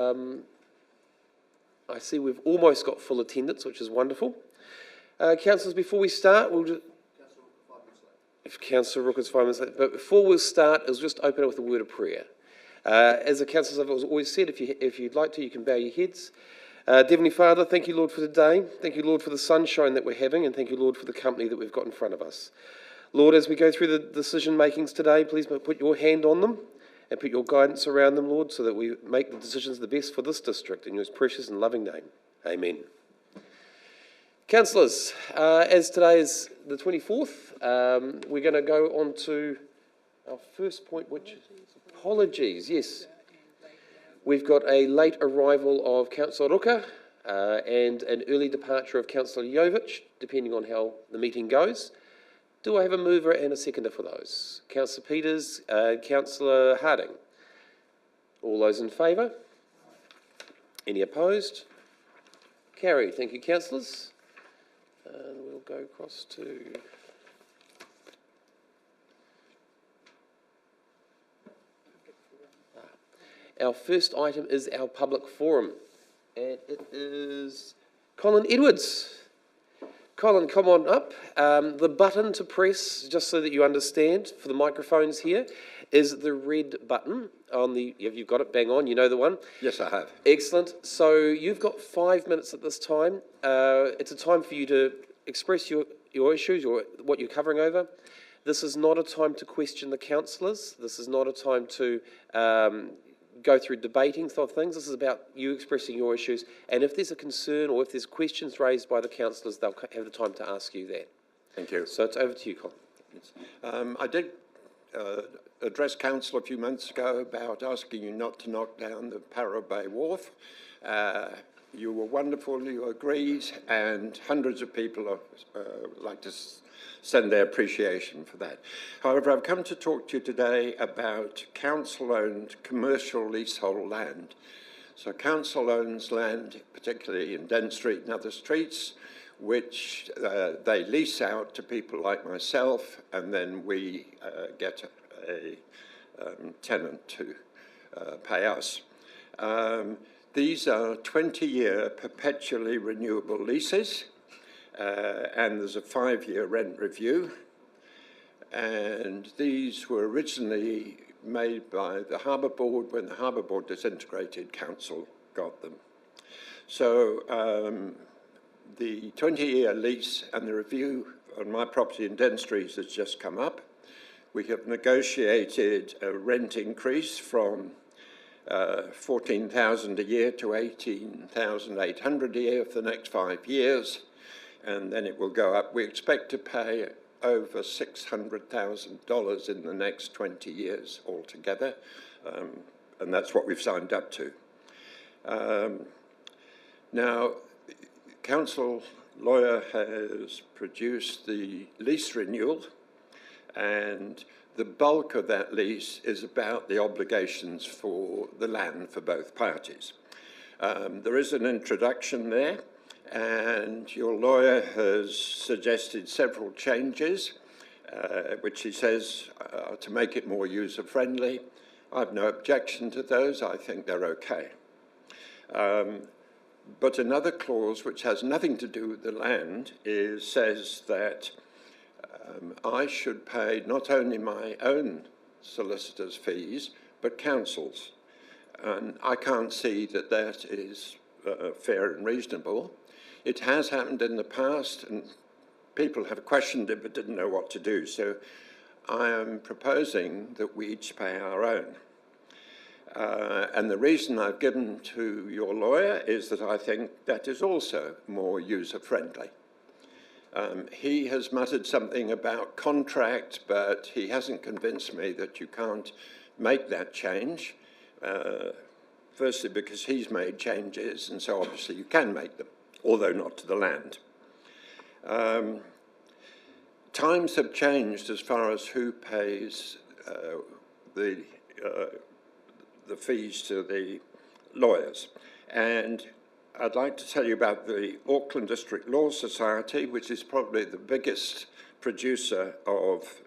I see we've almost got full attendance, which is wonderful. Councillors, before we start, we'll just... If Councillor Rook is 5 minutes late, but before we start, I'll just open it with a word of prayer. As the councillors have always said, if you'd like to, you can bow your heads. Heavenly Father, thank you, Lord, for the day. Thank you, Lord, for the sunshine that we're having, and thank you, Lord, for the company that we've got in front of us. Lord, as we go through the decision makings today, please put your hand on them and put your guidance around them, Lord, so that we make the decisions the best for this district in your precious and loving name. Amen. Councillors, as today is the 24th, we're going to go on to our first point, which is apologies, yes. We've got a late arrival of Councillor Ruka and an early departure of Councillor Jovic, depending on how the meeting goes. Do I have a mover and a seconder for those? Councillor Peters, Councillor Harding. All those in favour? Any opposed? Carried. Thank you, councillors. And we'll go across to... Our first item is our public forum, and it is Colin Edwards. Colin, come on up. The button to press, just so that you understand, for the microphones here, is the red button on the... You've got it, bang on, you know the one? Yes, I have. Excellent. So you've got 5 minutes at this time. It's a time for you to express your issues or what you're covering over. This is not a time to question the councillors. This is not a time to go through debating sort of things. This is about you expressing your issues. And if there's a concern or if there's questions raised by the councillors, they'll have the time to ask you that. Thank you. So it's over to you, Colin. I did address council a few months ago about asking you not to knock down the Parra Bay Wharf. You were wonderful, you agreed, and hundreds of people like to send their appreciation for that. However, I've come to talk to you today about council-owned commercial leasehold land. So council owns land, particularly in Dent Street and other streets, which they lease out to people like myself, and then we get a tenant to pay us. These are 20-year perpetually renewable leases, and there's a 5-year rent review. And these were originally made by the Harbour Board. When the Harbour Board disintegrated, council got them. So the 20-year lease and the review on my property in Dent Street has just come up. We have negotiated a rent increase from 14,000 a year to 18,800 a year for the next 5 years, and then it will go up. We expect to pay over $600,000 in the next 20 years altogether, and that's what we've signed up to. Now, council lawyer has produced the lease renewal, and the bulk of that lease is about the obligations for the land for both parties. There is an introduction there, and your lawyer has suggested several changes, which he says to make it more user-friendly. I have no objection to those. I think they're okay. But another clause, which has nothing to do with the land, says that I should pay not only my own solicitor's fees, but council's. And I can't see that that is fair and reasonable. It has happened in the past, and people have questioned it but didn't know what to do. So I am proposing that we each pay our own. And the reason I've given to your lawyer is that I think that is also more user-friendly. He has muttered something about contract, but he hasn't convinced me that you can't make that change. Firstly, because he's made changes, and so obviously you can make them, although not to the land. Times have changed as far as who pays the fees to the lawyers. And I'd like to tell you about the Auckland District Law Society, which is probably the biggest producer of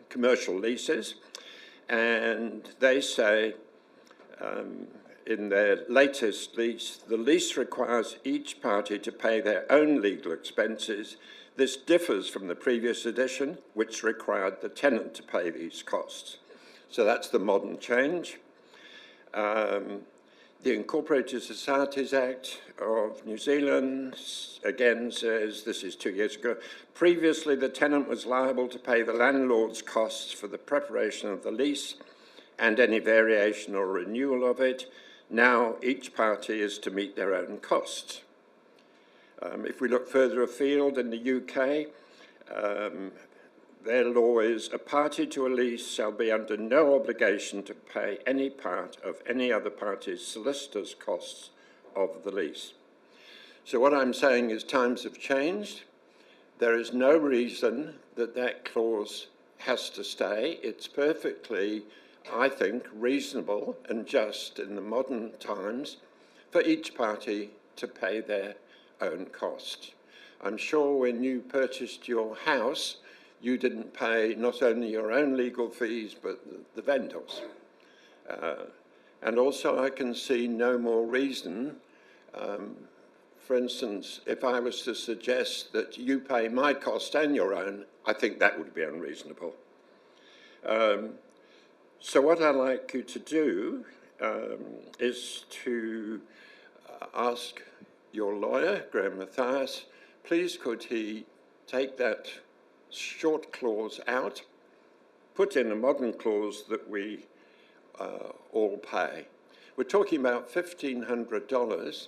commercial leases. And they say in their latest lease, the lease requires each party to pay their own legal expenses. This differs from the previous edition, which required the tenant to pay these costs. So that's the modern change. The Incorporated Societies Act of New Zealand, again, says, this is 2 years ago, previously the tenant was liable to pay the landlord's costs for the preparation of the lease and any variation or renewal of it. Now each party is to meet their own costs. If we look further afield in the UK, their law is a party to a lease shall be under no obligation to pay any part of any other party's solicitor's costs of the lease. So what I'm saying is times have changed. There is no reason that that clause has to stay. It's perfectly, I think, reasonable and just in the modern times for each party to pay their own costs. I'm sure when you purchased your house, you didn't pay not only your own legal fees, but the vendors. And also I can see no more reason, for instance, if I was to suggest that you pay my cost and your own, I think that would be unreasonable. So what I'd like you to do is to ask your lawyer, Graham Mathias, please could he take that short clause out, put in a modern clause that we all pay. We're talking about $1,500.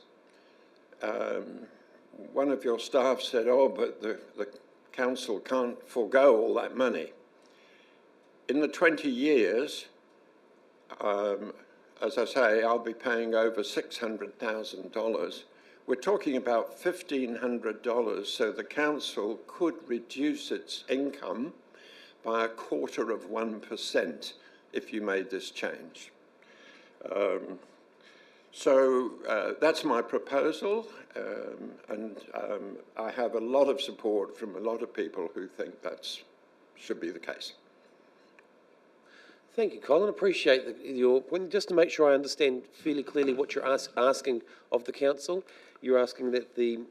One of your staff said, oh, but the council can't forego all that money. In the 20 years, as I say, I'll be paying over $600,000. We're talking about $1,500, so the council could reduce its income by 1/4% if you made this change. That's my proposal, and I have a lot of support from a lot of people who think that should be the case. Thank you, Colin. Appreciate your point. Just to make sure I understand fairly clearly what you're asking of the council, you're asking that the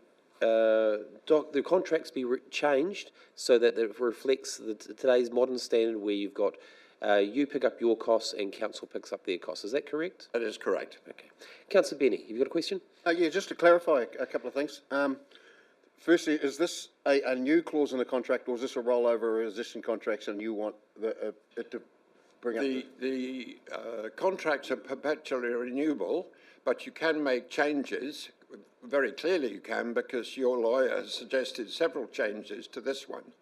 contracts be changed so that it reflects today's modern standard where you've got you pick up your costs and council picks up their costs. Is that correct? That is correct. Okay. Councillor Benny, have you got a question? Yeah, just to clarify a couple of things. Firstly, is this a new clause in the contract, or is this a rollover of existing contracts and you want it to bring up? The contracts are perpetually renewable, but you can make changes. Very clearly you can, because your lawyer has suggested several changes to this one.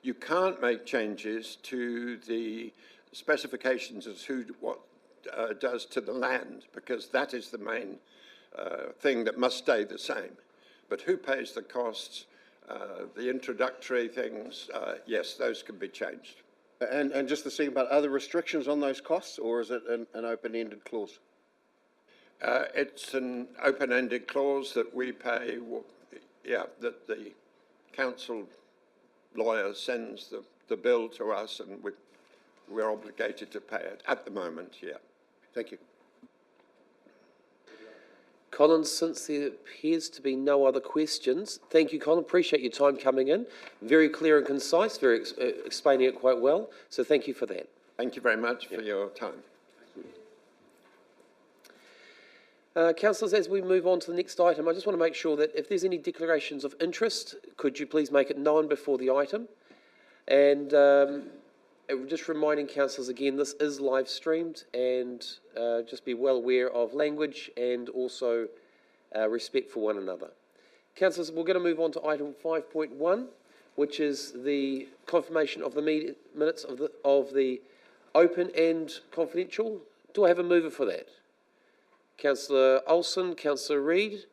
You can't make changes to the specifications as to what does to the land, because that is the main thing that must stay the same. But who pays the costs, the introductory things, yes, those can be changed. And just the thing about other restrictions on those costs, or is it an open-ended clause? It's an open-ended clause that we pay, that the council lawyer sends the bill to us and we're obligated to pay it at the moment, yeah. Thank you. Colin, since there appears to be no other questions, thank you, Colin. Appreciate your time coming in. Very clear and concise, very explaining it quite well. So thank you for that. Thank you very much for your time. Councillors, as we move on to the next item, I just want to make sure that if there's any declarations of interest, could you please make it known before the item? And just reminding councillors again, this is live streamed, and just be well aware of language and also respect for one another. Councillors, we're going to move on to item 5.1, which is the confirmation of the minutes of the open and confidential. Do I have a mover for that? Councillor Olsen, Councillor Reid,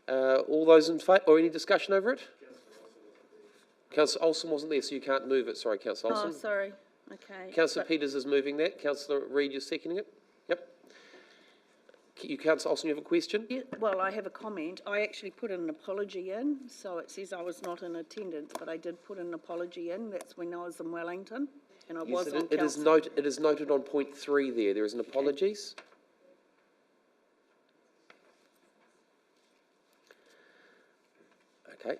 all those in favour, or any discussion over it? Councillor Olsen wasn't there, so you can't move it. Sorry, Councillor Olsen. Oh, sorry. Okay. Councillor Peters is moving that. Councillor Reid, you're seconding it? Yep. Councillor Olsen, you have a question? Yeah, well, I have a comment. I actually put an apology in, so it says I was not in attendance, but I did put an apology in. That's when I was in Wellington, and I was on council. It is noted on point 3 there. There is an apologies. Okay.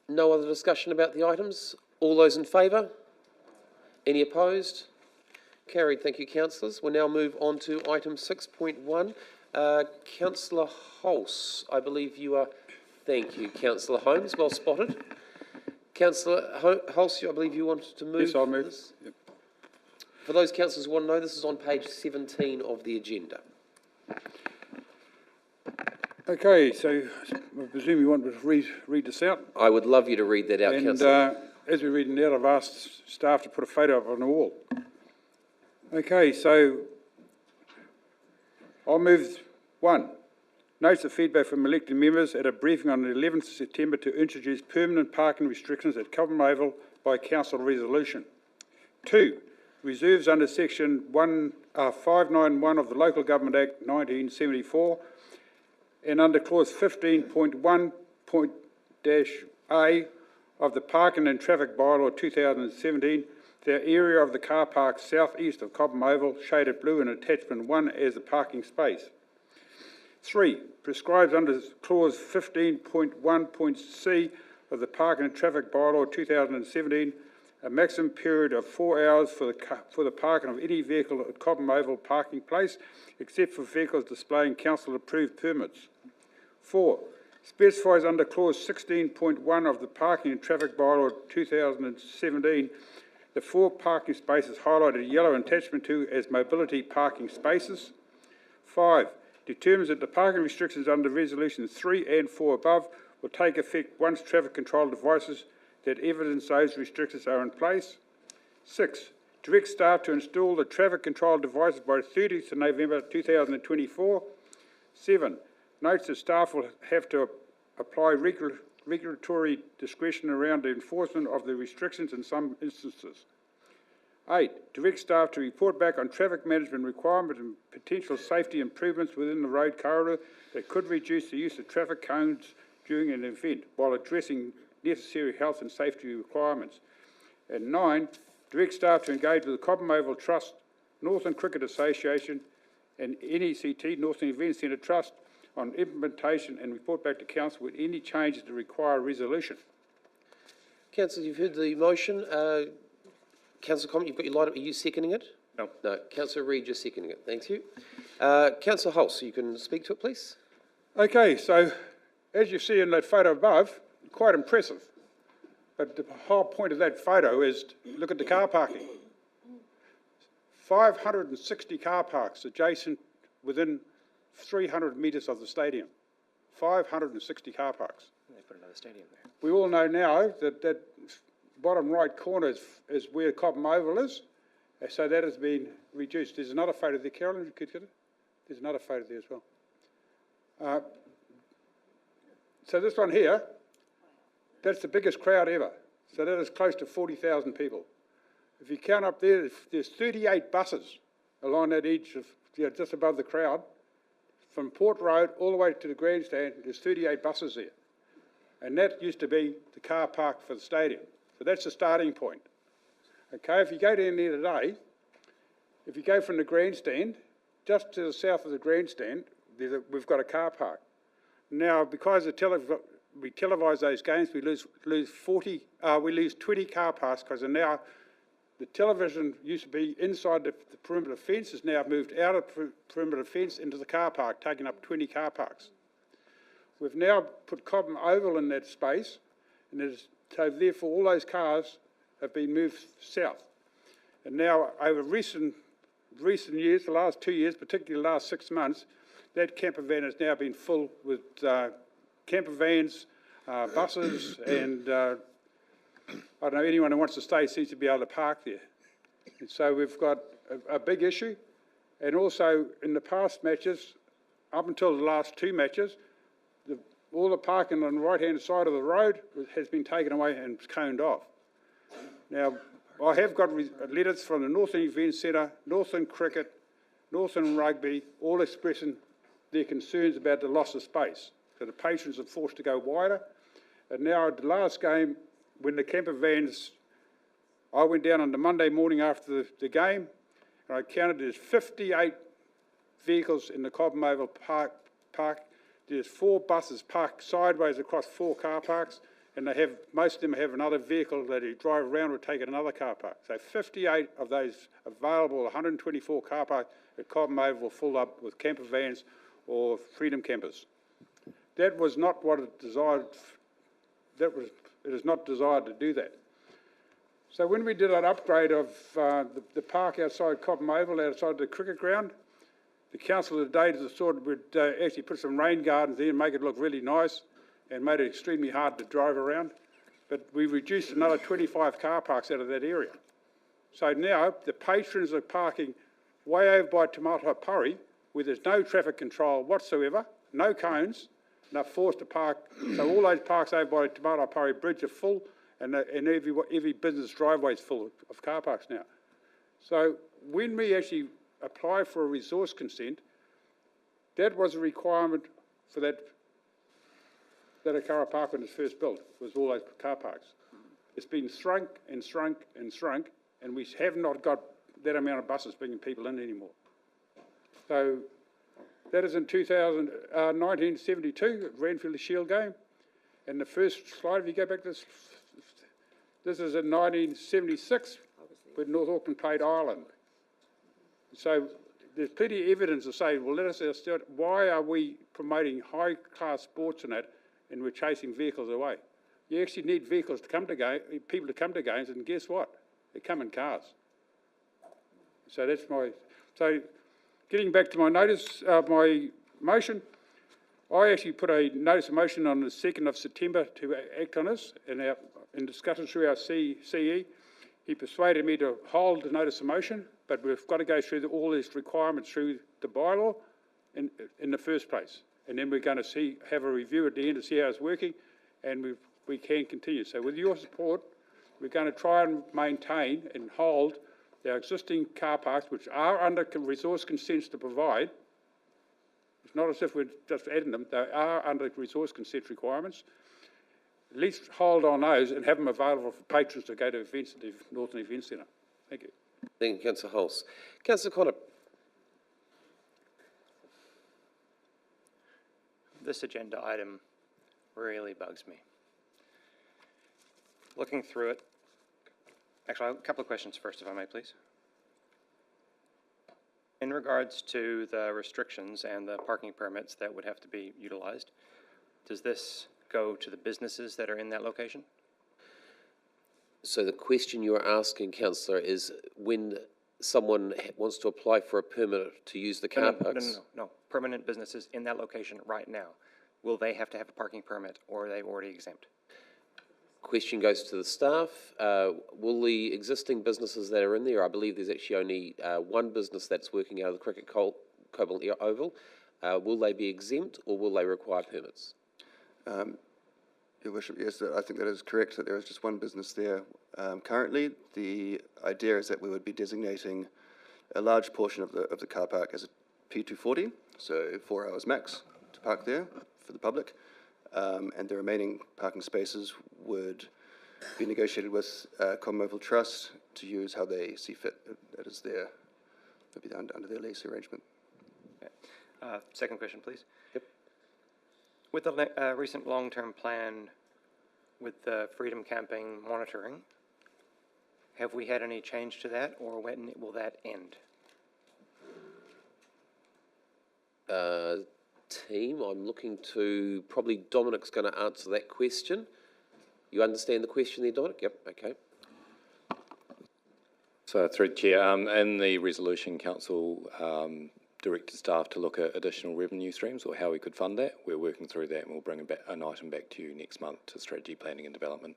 No other discussion about the items? All those in favour? Any opposed? Carried. Thank you, councillors. We'll now move on to item 6.1. Councillor Hulse, I believe you are... Thank you, Councillor Holmes. Well spotted. Councillor Hulse, I believe you wanted to move. Yes, I'll move. This. Yep. For those councillors who want to know, this is on page 17 of the agenda. Okay, so I presume you want me to read this out? I would love you to read that out, And councillor. as we're reading it out, I've asked staff to put a photo up on the wall. Okay, so I'll move 1. Notes of feedback from elected members at a briefing on the 11th of September to introduce permanent parking restrictions at Cobham Oval by council resolution. 2. Reserves under section 591 of the Local Government Act 1974 and under clause 15.1.-A of the Parking and Traffic Bylaw 2017, the area of the car park south-east of Cobham Oval, shaded blue in attachment 1 as a parking space. 3. Prescribes under clause 15.1.c of the Parking and Traffic Bylaw 2017 a maximum period of 4 hours for the parking of any vehicle at Cobham Oval parking place, except for vehicles displaying council-approved permits. 4. Specifies under clause 16.1 of the Parking and Traffic Bylaw 2017 the 4 parking spaces highlighted yellow in attachment 2 as mobility parking spaces. 5. Determines that the parking restrictions under resolutions 3 and 4 above will take effect once traffic control devices that evidence those restrictions are in place. 6. Directs staff to install the traffic control devices by 30th of November 2024. 7. Notes that staff will have to apply regulatory discretion around the enforcement of the restrictions in some instances. 8. Directs staff to report back on traffic management requirements and potential safety improvements within the road corridor that could reduce the use of traffic cones during an event while addressing necessary health and safety requirements. And 9. Directs staff to engage with the Cobham Oval Trust, Northern Cricket Association and NECT, Northern Event Centre Trust, on implementation and report back to council with any changes that require resolution. Councillor, you've heard the motion. Councillor Common, you've got your light up. Are you seconding it? No. No. Councillor Reid, you're seconding it. Thank you. Councillor Hulse, you can speak to it, please. Okay, so as you see in that photo above, quite impressive. But the whole point of that photo is to look at the car parking. 560 car parks adjacent within 300 metres of the stadium. 560 car parks. They put another stadium there. We all know now that that bottom right corner is where Cobham Oval is, so that has been reduced. There's another photo there, Carolyn, you could get it? There's another photo there as well. So this one here, that's the biggest crowd ever. So that is close to 40,000 people. If you count up there, there's 38 buses along that edge of, just above the crowd. From Port Road all the way to the grandstand, there's 38 buses there. And that used to be the car park for the stadium. So that's the starting point. Okay, if you go down there today, if you go from the grandstand, just to the south of the grandstand, we've got a car park. Now, because we televise those games, we lose 20 car parks because now the television used to be inside the perimeter fence, has now moved out of the perimeter fence into the car park, taking up 20 car parks. We've now put Cobham Oval in that space, and so therefore all those cars have been moved south. And now over recent years, the last 2 years, particularly the last 6 months, that camper van has now been full with camper vans, buses, and I don't know, anyone who wants to stay seems to be able to park there. And so we've got a big issue. And also in the past matches, up until the last 2 matches, all the parking on the right-hand side of the road has been taken away and coned off. Now, I have got letters from the Northern Event Centre, Northern Cricket, Northern Rugby, all expressing their concerns about the loss of space. So the patrons are forced to go wider. And now at the last game, when the camper vans, I went down on the Monday morning after the game, and I counted there's 58 vehicles in the Cobham Oval Park there's 4 buses parked sideways across 4 car parks, and most of them have another vehicle that you drive around or take at another car park. So 58 of those available 124 car parks at Cobham Oval full up with camper vans or freedom campers. That was not what it desired. It is not desired to do that. So when we did an upgrade of the park outside Cobham Oval, outside the cricket ground, the council today thought we'd actually put some rain gardens there and make it look really nice, and made it extremely hard to drive around. But we reduced another 25 car parks out of that area. So now the patrons are parking way over by Tomato Puri, where there's no traffic control whatsoever, no cones, and they're forced to park. So all those parks over by Tomato Puri Bridge are full, and every business driveway is full of car parks now. So when we actually apply for a resource consent, that was a requirement for that a car park when it was first built, was all those car parks. It's been shrunk and shrunk and shrunk, and we have not got that amount of buses bringing people in anymore. So that is in 1972, it ran for the Shield game. And the first slide, if you go back to this is in 1976, when North Auckland played Ireland. So there's plenty of evidence to say, well, let us ask, why are we promoting high-class sports in that, and we're chasing vehicles away? You actually need vehicles to come to people to come to games, and guess what? They come in cars. So that's so getting back to my my motion, I actually put a notice of motion on the 2nd of September to act on this, and in discussion through our CE, he persuaded me to hold the notice of motion, but we've got to go through all these requirements through the bylaw in the first place. And then we're going to have a review at the end to see how it's working, and we can continue. So with your support, we're going to try and maintain and hold our existing car parks, which are under resource consents to provide. It's not as if we're just adding them. They are under resource consent requirements. At least hold on those and have them available for patrons to go to events at the Northern Event Centre. Thank you. Thank you, Councillor Hulse. Councillor Connor. This agenda item really bugs me. Looking through it, actually, a couple of questions first, if I may, please. In regards to the restrictions and the parking permits that would have to be utilised, does this go to the businesses that are in that location? So the question you're asking, Councillor, is when someone wants to apply for a permit to use the car parks? No. Permanent businesses in that location right now, will they have to have a parking permit, or are they already exempt? Question goes to the staff. Will the existing businesses that are in there, I believe there's actually only one business that's working out of the Cricket Cobham Oval, will they be exempt or will they require permits? Your Worship, yes, I think that is correct, that there is just one business there. Currently, the idea is that we would be designating a large portion of the car park as a P240, so 4 hours max to park there for the public, and the remaining parking spaces would be negotiated with Cobham Oval Trust to use how they see fit. That is their, would be under their lease arrangement. Okay. Second question, please. Yep. With the recent long-term plan with the freedom camping monitoring, have we had any change to that, or when will that end? Team, I'm looking to, probably Dominic's going to answer that question. You understand the question there, Dominic? Yep, okay. So, through the Chair, in the resolution, Council directed staff to look at additional revenue streams or how we could fund that. We're working through that, and we'll bring an item back to you next month to strategy planning and development.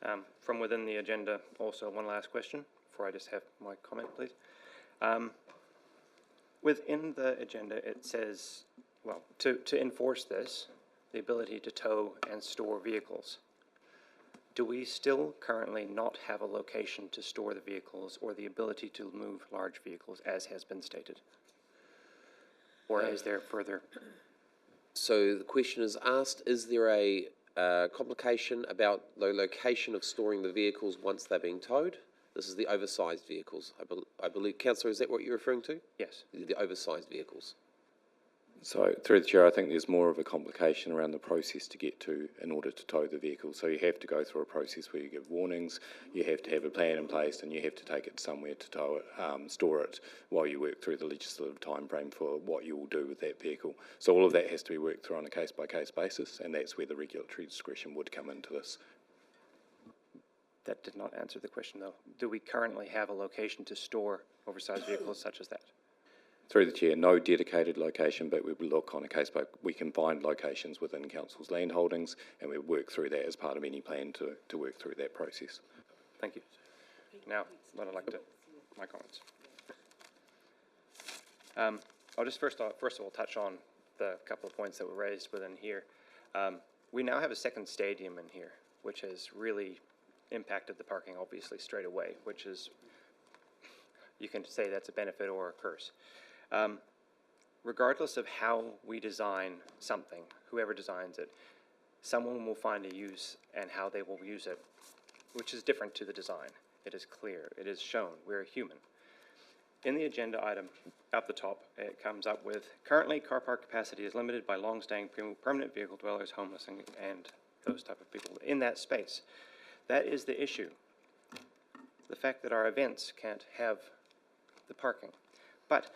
Okay. From within the agenda, also one last question before I just have my comment, please. Within the agenda, it says, well, to enforce this, the ability to tow and store vehicles. Do we still currently not have a location to store the vehicles or the ability to move large vehicles, as has been stated? Or is there further? So the question is asked, is there a complication about the location of storing the vehicles once they're being towed? This is the oversized vehicles. I believe, Councillor, is that what you're referring to? Yes. The oversized vehicles. So, through the Chair, I think there's more of a complication around the process to get to in order to tow the vehicle. So you have to go through a process where you give warnings, you have to have a plan in place, and you have to take it somewhere to tow it, store it, while you work through the legislative timeframe for what you will do with that vehicle. So all of that has to be worked through on a case-by-case basis, and that's where the regulatory discretion would come into this. That did not answer the question, though. Do we currently have a location to store oversized vehicles such as that? Through the Chair, no dedicated location, but we will look on a case by, we can find locations within Council's land holdings, and we work through that as part of any plan to work through that process. Thank you. Now, what I'd like to, my comments. I'll just first of all touch on the couple of points that were raised within here. We now have a second stadium in here, which has really impacted the parking obviously straight away, which is, you can say that's a benefit or a curse. Regardless of how we design something, whoever designs it, someone will find a use and how they will use it, which is different to the design. It is clear, it is shown, we're human. In the agenda item up the top, it comes up with, currently car park capacity is limited by long-staying permanent vehicle dwellers, homeless, and those type of people in that space. That is the issue. The fact that our events can't have the parking. But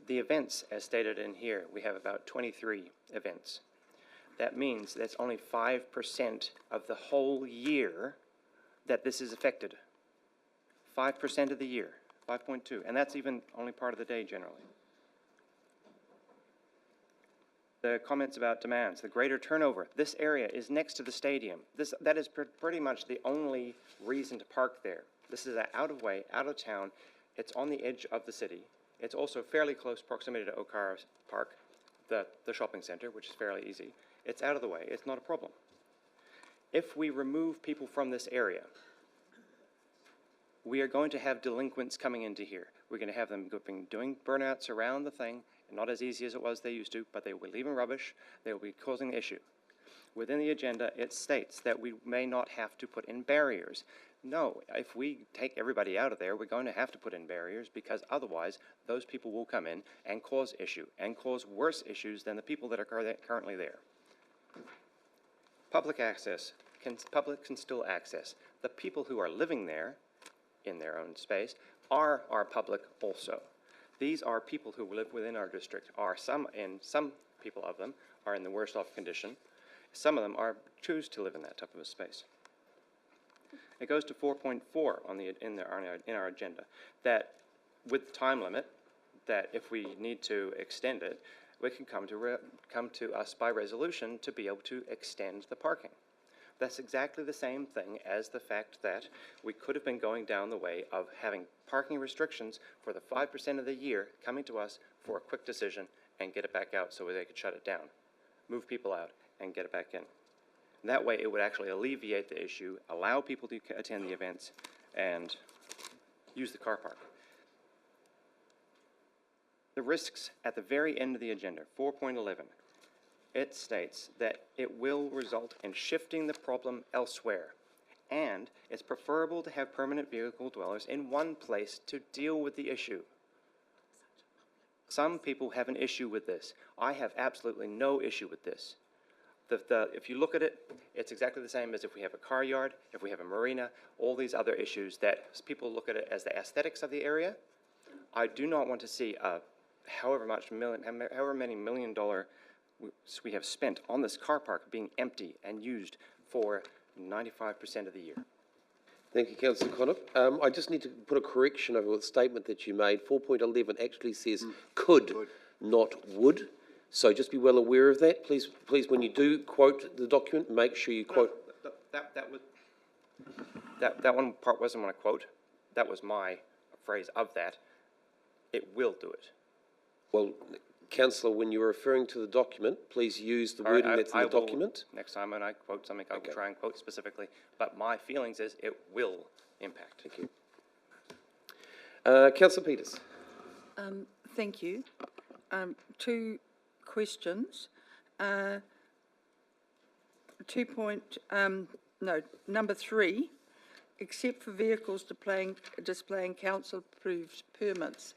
the events, as stated in here, we have about 23 events. That means that's only 5% of the whole year that this is affected. 5% of the year, 5.2, and that's even only part of the day generally. The comments about demands, the greater turnover. This area is next to the stadium. That is pretty much the only reason to park there. This is out of way, out of town. It's on the edge of the city. It's also fairly close proximity to Whangarei Park, the shopping centre, which is fairly easy. It's out of the way. It's not a problem. If we remove people from this area, we are going to have delinquents coming into here. We're going to have them doing burnouts around the thing, not as easy as it was they used to, but they will be leaving rubbish. They will be causing the issue. Within the agenda, it states that we may not have to put in barriers. No, if we take everybody out of there, we're going to have to put in barriers because otherwise those people will come in and cause issue and cause worse issues than the people that are currently there. Public access, public can still access. The people who are living there in their own space are our public also. These are people who live within our district, some people of them are in the worst off condition. Some of them choose to live in that type of a space. It goes to 4.4 in our agenda, that with the time limit, that if we need to extend it, we can come to us by resolution to be able to extend the parking. That's exactly the same thing as the fact that we could have been going down the way of having parking restrictions for the 5% of the year coming to us for a quick decision and get it back out so they could shut it down, move people out and get it back in. That way it would actually alleviate the issue, allow people to attend the events, and use the car park. The risks at the very end of the agenda, 4.11, it states that it will result in shifting the problem elsewhere, and it's preferable to have permanent vehicle dwellers in one place to deal with the issue. Some people have an issue with this. I have absolutely no issue with this. If you look at it, it's exactly the same as if we have a car yard, if we have a marina, all these other issues that people look at it as the aesthetics of the area. I do not want to see however many $1 million we have spent on this car park being empty and used for 95% of the year. Thank you, Councillor Connor. I just need to put a correction over the statement that you made. 4.11 actually says could, not would. So just be well aware of that. Please, when you do quote the document, make sure you quote. That one part wasn't my quote. That was my phrase of that. It will do it. Well, Councillor, when you're referring to the document, please use the wording that's in the document. Next time when I quote something, I will try and quote specifically. But my feelings is it will impact. Thank you. Councillor Peters. Thank you. Two questions. Number 3, except for vehicles displaying council-approved permits.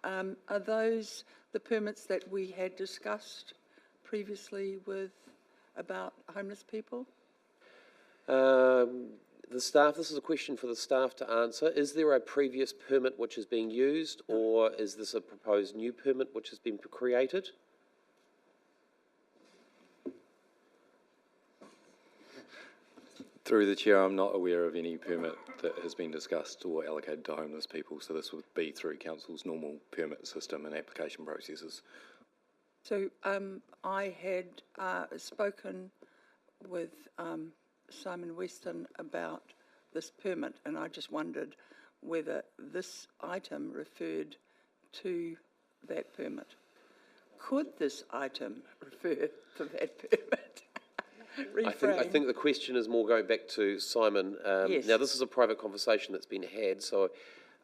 Are those the permits that we had discussed previously about homeless people? The staff, this is a question for the staff to answer. Is there a previous permit which is being used, or is this a proposed new permit which has been created? Through the chair, I'm not aware of any permit that has been discussed or allocated to homeless people, so this would be through council's normal permit system and application processes. So I had spoken with Simon Weston about this permit, and I just wondered whether this item referred to that permit. Could this item refer to that permit? I think the question is more going back to Simon. Yes. Now, this is a private conversation that's been had, so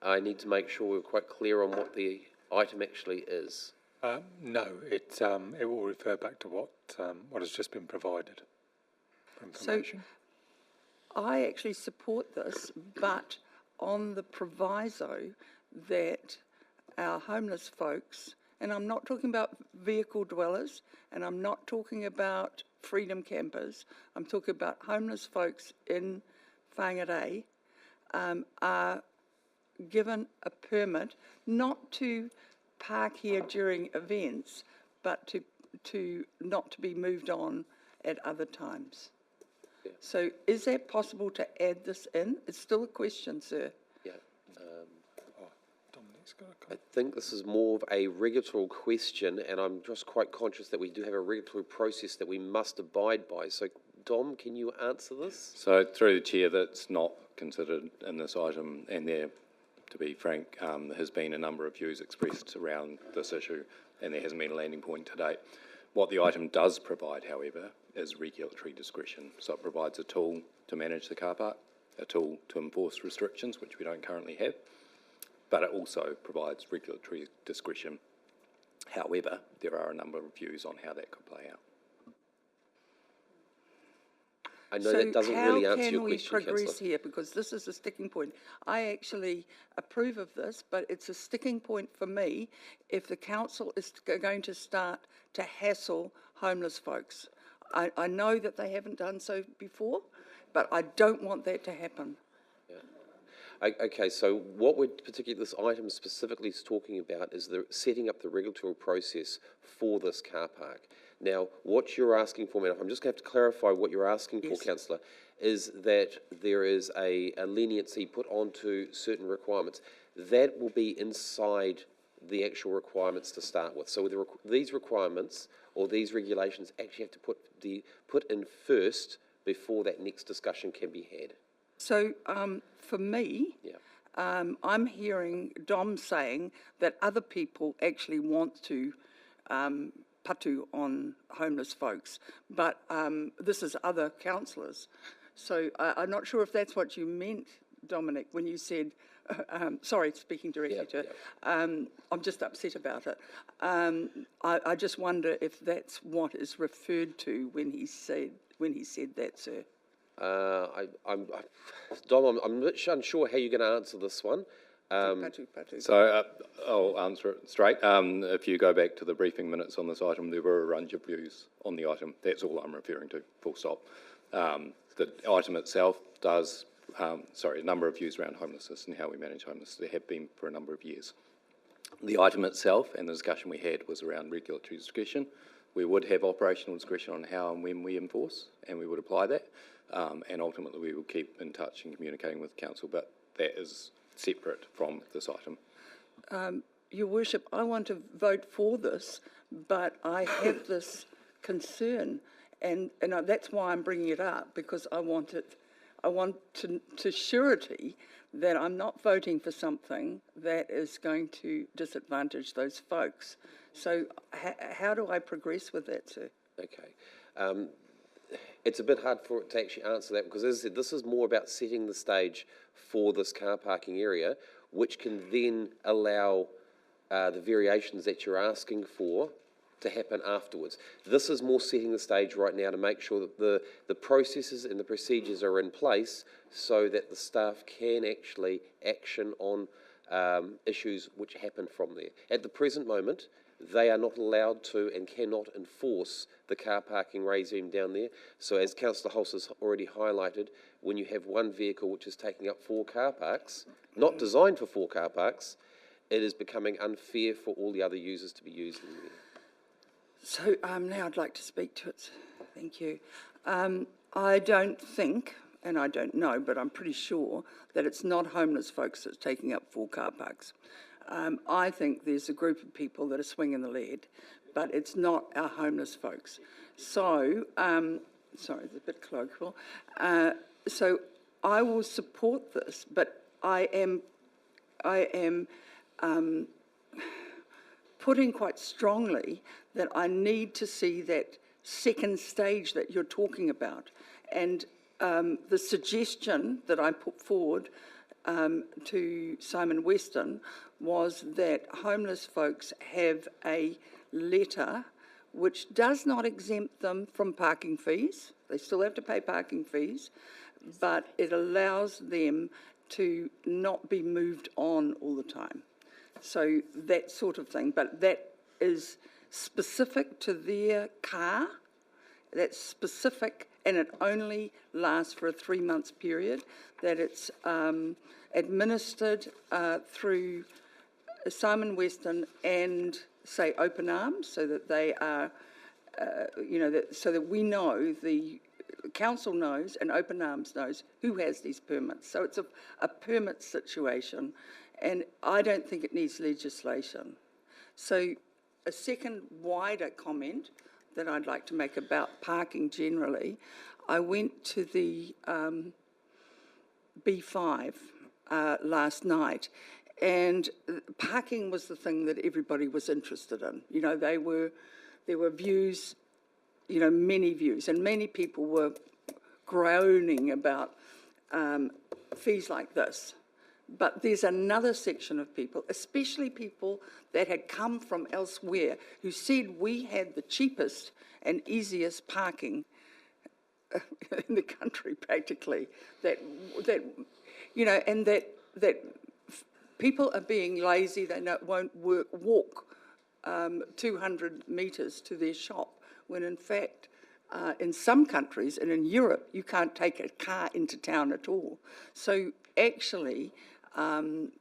I need to make sure we're quite clear on what the item actually is. No, it will refer back to what has just been provided for information. So I actually support this, but on the proviso that our homeless folks, and I'm not talking about vehicle dwellers, and I'm not talking about freedom campers, I'm talking about homeless folks in Whangarei, are given a permit not to park here during events, but to not to be moved on at other times. Yeah. So is that possible to add this in? It's still a question, sir. Yeah. Dominic's got a I comment. think this is more of a regulatory question, and I'm just quite conscious that we do have a regulatory process that we must abide by. So, Dom, can you answer this? So through the chair, that's not considered in this item, and there, to be frank, has been a number of views expressed around this issue, and there hasn't been a landing point to date. What the item does provide, however, is regulatory discretion. So it provides a tool to manage the car park, a tool to enforce restrictions, which we don't currently have, but it also provides regulatory discretion. However, there are a number of views on how that could play out. I know that doesn't really answer your question, So how can we progress Councillor. here? Because this is a sticking point. I actually approve of this, but it's a sticking point for me if the council is going to start to hassle homeless folks. I know that they haven't done so before, but I don't want that to happen. Okay, so what we're particularly, this item specifically is talking about is the setting up the regulatory process for this car park. Now, what you're asking for, and I'm just going to have to clarify what you're asking for, Yes. Councillor, is that there is a leniency put onto certain requirements. That will be inside the actual requirements to start with. So these requirements or these regulations actually have to put in first before that next discussion can be had. So for me, Yeah. I'm hearing Dom saying that other people actually want to patu on homeless folks, but this is other councillors. So I'm not sure if that's what you meant, Dominic, when you said, sorry, speaking directly to it, I'm just upset about it. I just wonder if that's what is referred to when he said that, sir. Dom, I'm a bit unsure how you're going to answer this one. Patu. So I'll answer it straight. If you go back to the briefing minutes on this item, there were a range of views on the item. That's all I'm referring to, full stop. The item itself does, a number of views around homelessness and how we manage homelessness. There have been for a number of years. The item itself and the discussion we had was around regulatory discretion. We would have operational discretion on how and when we enforce, and we would apply that. And ultimately we will keep in touch and communicating with council, but that is separate from this item. Your Worship, I want to vote for this, but I have this concern, and that's why I'm bringing it up, because I want to surety that I'm not voting for something that is going to disadvantage those folks. So how do I progress with that, sir? Okay. It's a bit hard for it to actually answer that because, as I said, this is more about setting the stage for this car parking area, which can then allow the variations that you're asking for to happen afterwards. This is more setting the stage right now to make sure that the processes and the procedures are in place so that the staff can actually action on issues which happen from there. At the present moment, they are not allowed to and cannot enforce the car parking regime down there. So as Councillor Hulse has already highlighted, when you have one vehicle which is taking up 4 car parks, not designed for 4 car parks, it is becoming unfair for all the other users to be using there. So now I'd like to speak to it. Thank you. I don't think, and I don't know, but I'm pretty sure that it's not homeless folks that's taking up 4 car parks. I think there's a group of people that are swinging the lead, but it's not our homeless folks. So, sorry, it's a bit colloquial. So I will support this, but I am putting quite strongly that I need to see that second stage that you're talking about. And the suggestion that I put forward to Simon Weston was that homeless folks have a letter which does not exempt them from parking fees. They still have to pay parking fees, but it allows them to not be moved on all the time. So that sort of thing, but that is specific to their car. That's specific, and it only lasts for a 3-month period, that it's administered through Simon Weston and, say, Open Arms, so that they are, so that we know, the council knows and Open Arms knows who has these permits. So it's a permit situation, and I don't think it needs legislation. So a second wider comment that I'd like to make about parking generally, I went to the B5 last night, and parking was the thing that everybody was interested in. You know, there were views, you know, many views, and many people were groaning about fees like this. But there's another section of people, especially people that had come from elsewhere, who said we had the cheapest and easiest parking in the country, practically. That you know, and that people are being lazy. They won't walk 200 metres to their shop, when in fact, in some countries and in Europe, you can't take a car into town at all. So actually,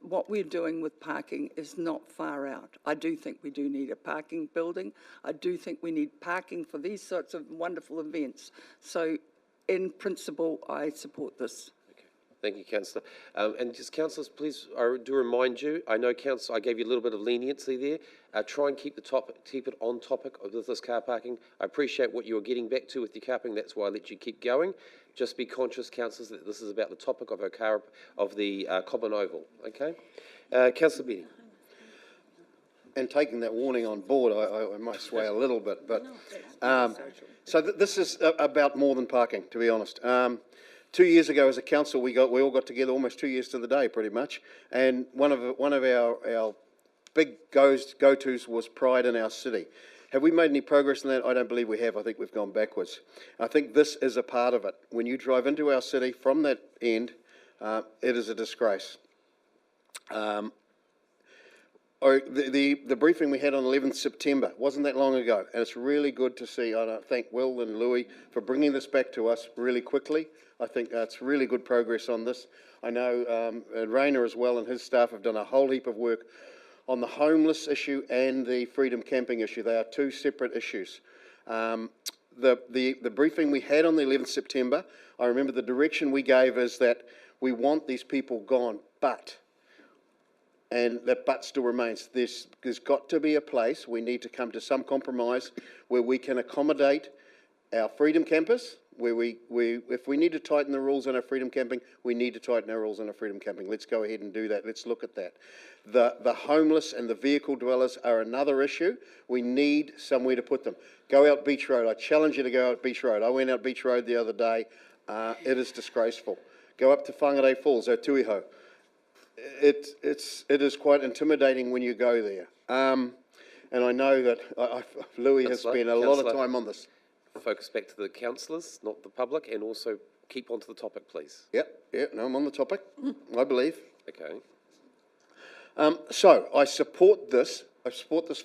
what we're doing with parking is not far out. I do think we do need a parking building. I do think we need parking for these sorts of wonderful events. So in principle, I support this. Thank you, Councillor. And just councillors, please, I do remind you, I know, Councillor, I gave you a little bit of leniency there. Try and keep it on topic of this car parking. I appreciate what you were getting back to with your car parking. That's why I let you keep going. Just be conscious, councillors, that this is about the topic of the Common Oval. Okay, Councillor Beattie. And taking that warning on board, I might sway a little bit, but so this is about more than parking, to be honest. 2 years ago, as a council, we all got together, almost 2 years to the day, pretty much. And one of our big go-tos was pride in our city. Have we made any progress in that? I don't believe we have. I think we've gone backwards. I think this is a part of it. When you drive into our city from that end, it is a disgrace. The briefing we had on 11th September wasn't that long ago, and it's really good to see. I thank Will and Louis for bringing this back to us really quickly. I think that's really good progress on this. I know Rainer as well and his staff have done a whole heap of work on the homeless issue and the freedom camping issue. They are 2 separate issues. The briefing we had on the 11th September, I remember the direction we gave is that we want these people gone, and that but still remains. There's got to be a place, we need to come to some compromise where we can accommodate our freedom campers, where if we need to tighten the rules on our freedom camping, we need to tighten our rules on our freedom camping. Let's go ahead and do that. Let's look at that. The homeless and the vehicle dwellers are another issue. We need somewhere to put them. Go out Beach Road. I challenge you to go out Beach Road. I went out Beach Road the other day. It is disgraceful. Go up to Whangarei Falls, Tuiho. It is quite intimidating when you go there. and I know that Louis has Councillor, spent a lot of Councillor. time on this. Focus back to the councillors, not the public, and also keep onto the topic, please. Yep, no, I'm on the topic, I believe. Okay. So I support this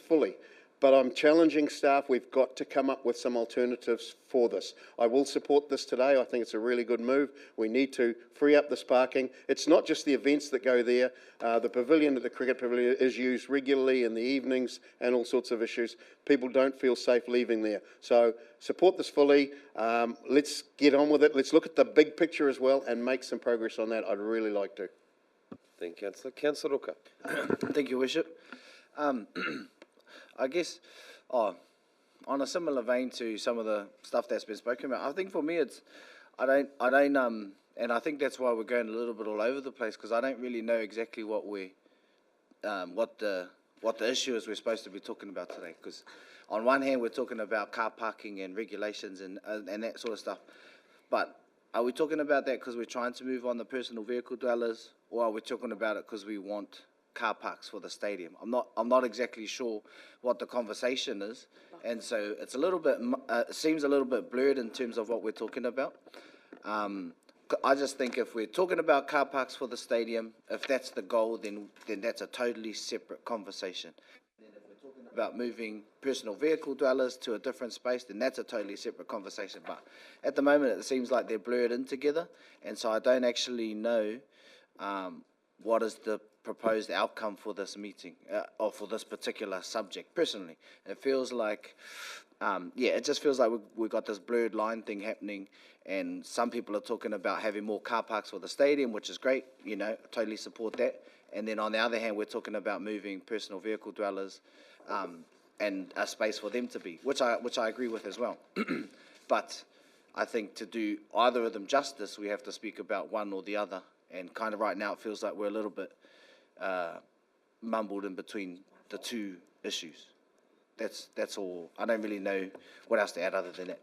fully, but I'm challenging staff, we've got to come up with some alternatives for this. I will support this today, I think it's a really good move. We need to free up this parking. It's not just the events that go there, the pavilion, the cricket pavilion is used regularly in the evenings and all sorts of issues. People don't feel safe leaving there. So support this fully, let's get on with it, let's look at the big picture as well and make some progress on that, I'd really like to. Thank you, Councillor. Councillor Roka. Thank you, Worship. I guess, on a similar vein to some of the stuff that's been spoken about, I think for me I don't, and I think that's why we're going a little bit all over the place, because I don't really know exactly what the issue is we're supposed to be talking about today. Because on one hand, we're talking about car parking and regulations and that sort of stuff, but are we talking about that because we're trying to move on the personal vehicle dwellers, or are we talking about it because we want car parks for the stadium? I'm not exactly sure what the conversation is, and so it's a little bit seems a little bit blurred in terms of what we're talking about. I just think if we're talking about car parks for the stadium, if that's the goal, then that's a totally separate conversation. Then if we're talking about moving personal vehicle dwellers to a different space, then that's a totally separate conversation. But at the moment, it seems like they're blurred in together, and so I don't actually know what is the proposed outcome for this meeting, or for this particular subject. Personally, it feels like, it just feels like we've got this blurred line thing happening, and some people are talking about having more car parks for the stadium, which is great, totally support that. And then on the other hand, we're talking about moving personal vehicle dwellers, and a space for them to be, which I agree with as well. But I think to do either of them justice, we have to speak about one or the other. And kind of right now, it feels like we're a little bit mumbled in between the two issues. That's all. I don't really know what else to add other than that.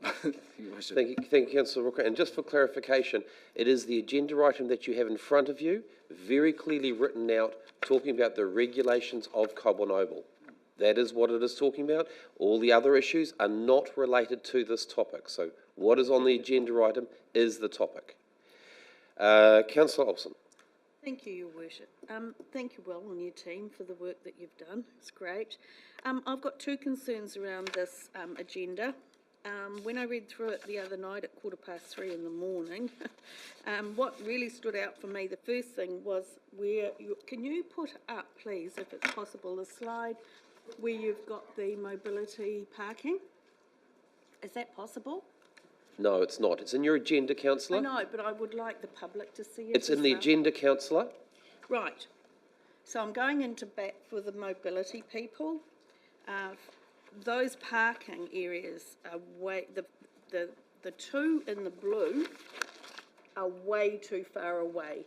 Thank you, Councillor Roka. And just for clarification, it is the agenda item that you have in front of you, very clearly written out, talking about the regulations of Cobble Noble. That is what it is talking about. All the other issues are not related to this topic. So what is on the agenda item is the topic. Councillor Olsen. Thank you, Your Worship. Thank you, Will, and your team for the work that you've done. It's great. I've got two concerns around this agenda. When I read through it the other night at 3:15 in the morning, what really stood out for me, the first thing was can you put up, please, if it's possible, the slide where you've got the mobility parking? Is that possible? No, it's not. It's in your agenda, Councillor. I know, but I would like the public to see it. It's in the agenda, Councillor. Right. So I'm going into bat for the mobility people. Those parking areas are the two in the blue are way too far away.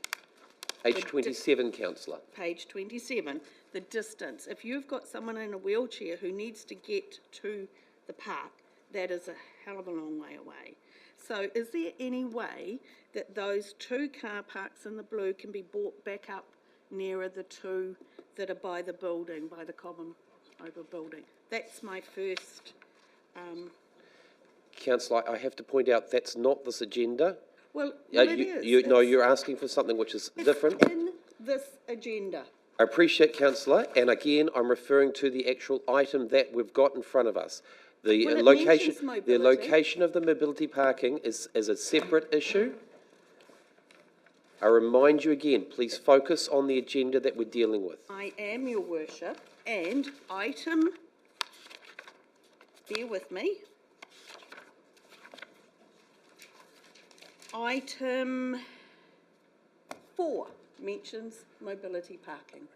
Page 27, Councillor. Page 27, the distance. If you've got someone in a wheelchair who needs to get to the park, that is a hell of a long way away. So is there any way that those two car parks in the blue can be brought back up nearer the two that are by the building, by the Common Oval building? That's my first... Councillor, I have to point out that's not this agenda. Well, it is. No, you're asking for something which is different. It's in this agenda. I appreciate, Councillor, and again, I'm referring to the actual item that we've got in front of us. The Well, it location, mentions mobility. the location of the mobility parking is a separate issue. I remind you again, please focus on the agenda that we're dealing with. I am, Your Worship, and item, bear with me. Item 4 mentions mobility parking.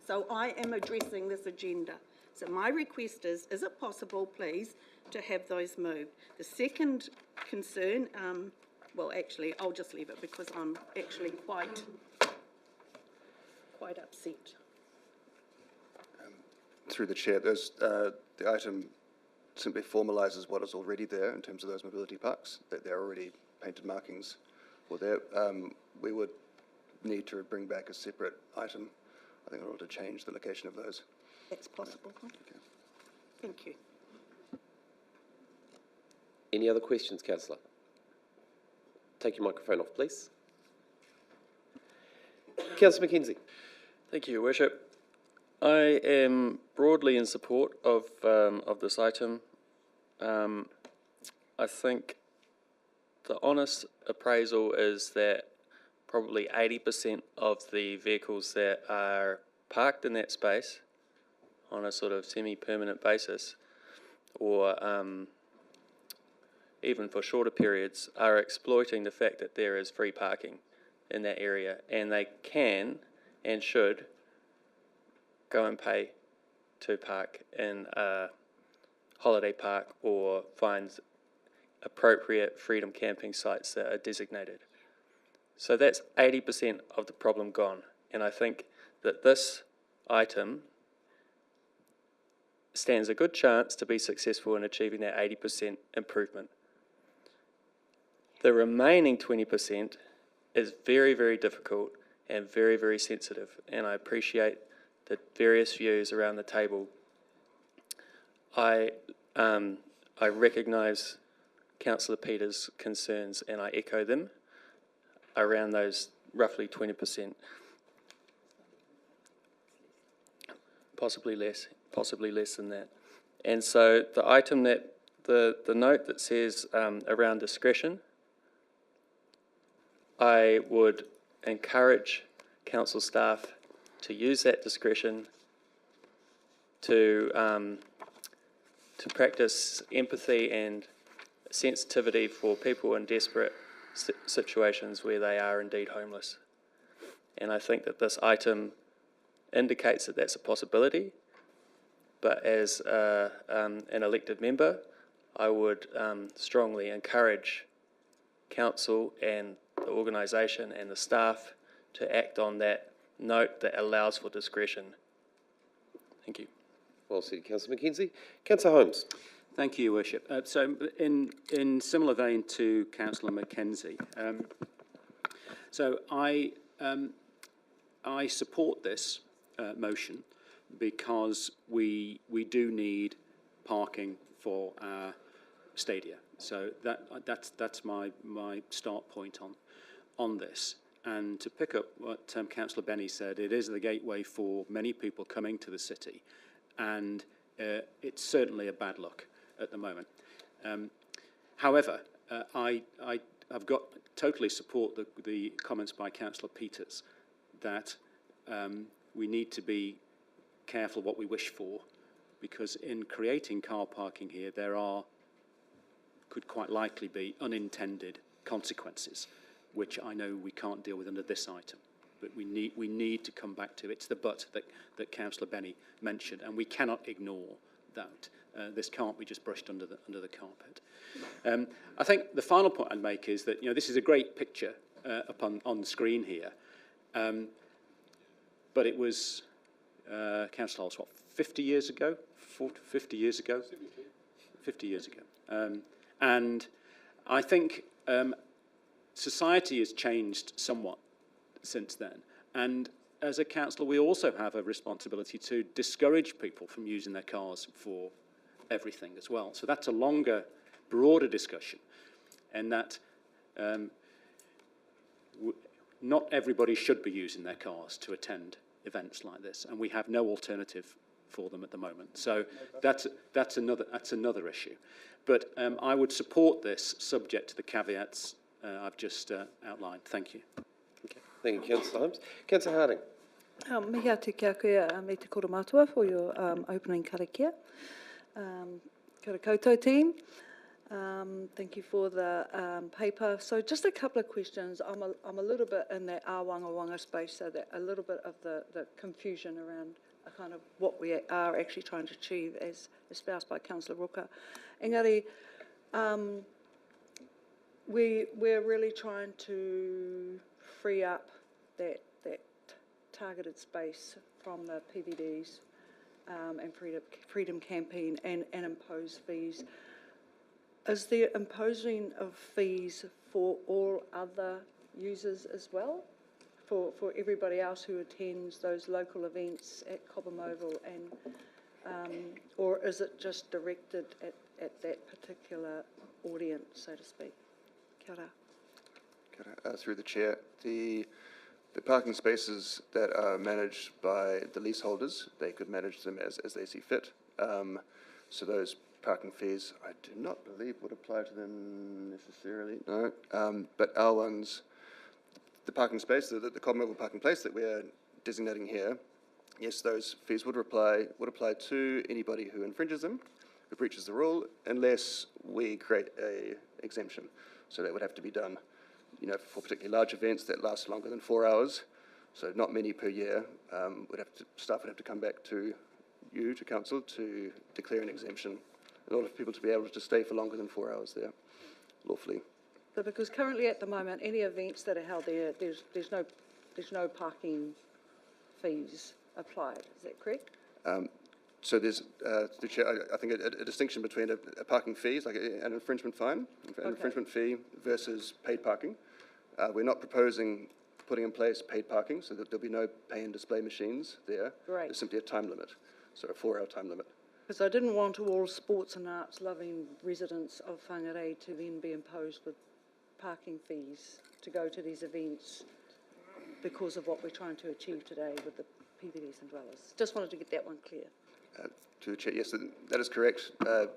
So I am addressing this agenda. So my request is it possible, please, to have those moved? The second concern, well, actually, I'll just leave it because I'm actually quite upset. Through the chair, the item simply formalises what is already there in terms of those mobility parks, that there are already painted markings for there. We would need to bring back a separate item, I think, in order to change the location of those. That's possible. Huh? Okay. Thank you. Any other questions, councillor? Take your microphone off, please. Councillor Mackenzie. Thank you, Your Worship. I am broadly in support of this item. I think the honest appraisal is that probably 80% of the vehicles that are parked in that space on a sort of semi-permanent basis, or even for shorter periods, are exploiting the fact that there is free parking in that area, and they can and should go and pay to park in a holiday park or find appropriate freedom camping sites that are designated. So that's 80% of the problem gone, and I think that this item stands a good chance to be successful in achieving that 80% improvement. The remaining 20% is very, very difficult and very, very sensitive, and I appreciate the various views around the table. I recognise Councillor Peters' concerns, and I echo them around those roughly 20%, possibly less than that. And so the item that, the note that says around discretion, I would encourage council staff to use that discretion to practice empathy and sensitivity for people in desperate situations where they are indeed homeless. And I think that this item indicates that that's a possibility, but as an elected member, I would strongly encourage council and the organisation and the staff to act on that note that allows for discretion. Thank you. Well said, Councillor Mackenzie. Councillor Holmes. Thank you, Your Worship. So in similar vein to Councillor Mackenzie, so I support this motion because we do need parking for our stadia. So that's my start point on this. And to pick up what Councillor Benny said, it is the gateway for many people coming to the city, and it's certainly a bad look at the moment. However, I've got totally support the comments by Councillor Peters that we need to be careful what we wish for, because in creating car parking here, there could quite likely be unintended consequences, which I know we can't deal with under this item. But we need to come back to. It's the but that Councillor Benny mentioned, and we cannot ignore that. This can't be just brushed under the carpet. I think the final point I'd make is that this is a great picture up on the screen here, but it was Councillor Halls, 50 years ago, 50 years ago, 50 years ago, and I think society has changed somewhat since then, and as a councillor we also have a responsibility to discourage people from using their cars for everything as well. So that's a longer, broader discussion, and that not everybody should be using their cars to attend events like this, and we have no alternative for them at the moment. So that's another issue. But I would support this subject to the caveats I've just outlined. Thank you. Okay. Thank you, Councillor Holmes. Councillor Harding. Mea te kia koe me te koromatua for your opening karakia. Kia ora koutou team. Thank you for the paper. So just a couple of questions. I'm a little bit in that Whangarei space, so that a little bit of the confusion around kind of what we are actually trying to achieve as espoused by Councillor Rooker. Engari, we're really trying to free up that targeted space from the PVDs and freedom campaign and impose fees. Is there imposing of fees for all other users as well? For everybody else who attends those local events at Cobham Oval and Or is it just directed at that particular audience, so to speak? Kia ora. Through the chair, the parking spaces that are managed by the leaseholders, they could manage them as they see fit. So those parking fees, I do not believe would apply to them necessarily, no. But our ones, the parking space, the Commonwealth parking place that we are designating here, yes, those fees would apply to anybody who infringes them, who breaches the rule, unless we create a exemption. So that would have to be done, for particularly large events that last longer than 4 hours. So not many per year. Staff would have to come back to you, to council, to declare an exemption in order for people to be able to stay for longer than 4 hours there, lawfully. But because currently at the moment, any events that are held there, there's no parking fees applied. Is that correct? So there's, the chair, I think a distinction between a parking fees, like an infringement fine, an infringement fee versus paid parking. We're not proposing putting in place paid parking, so that there'll be no pay and display machines there. Right. There's simply a time limit, so a 4-hour time limit. Because I didn't want all sports and arts loving residents of Whangarei to then be imposed with parking fees to go to these events because of what we're trying to achieve today with the PVDs and dwellers. Just wanted to get that one clear. To the chair, yes, that is correct. It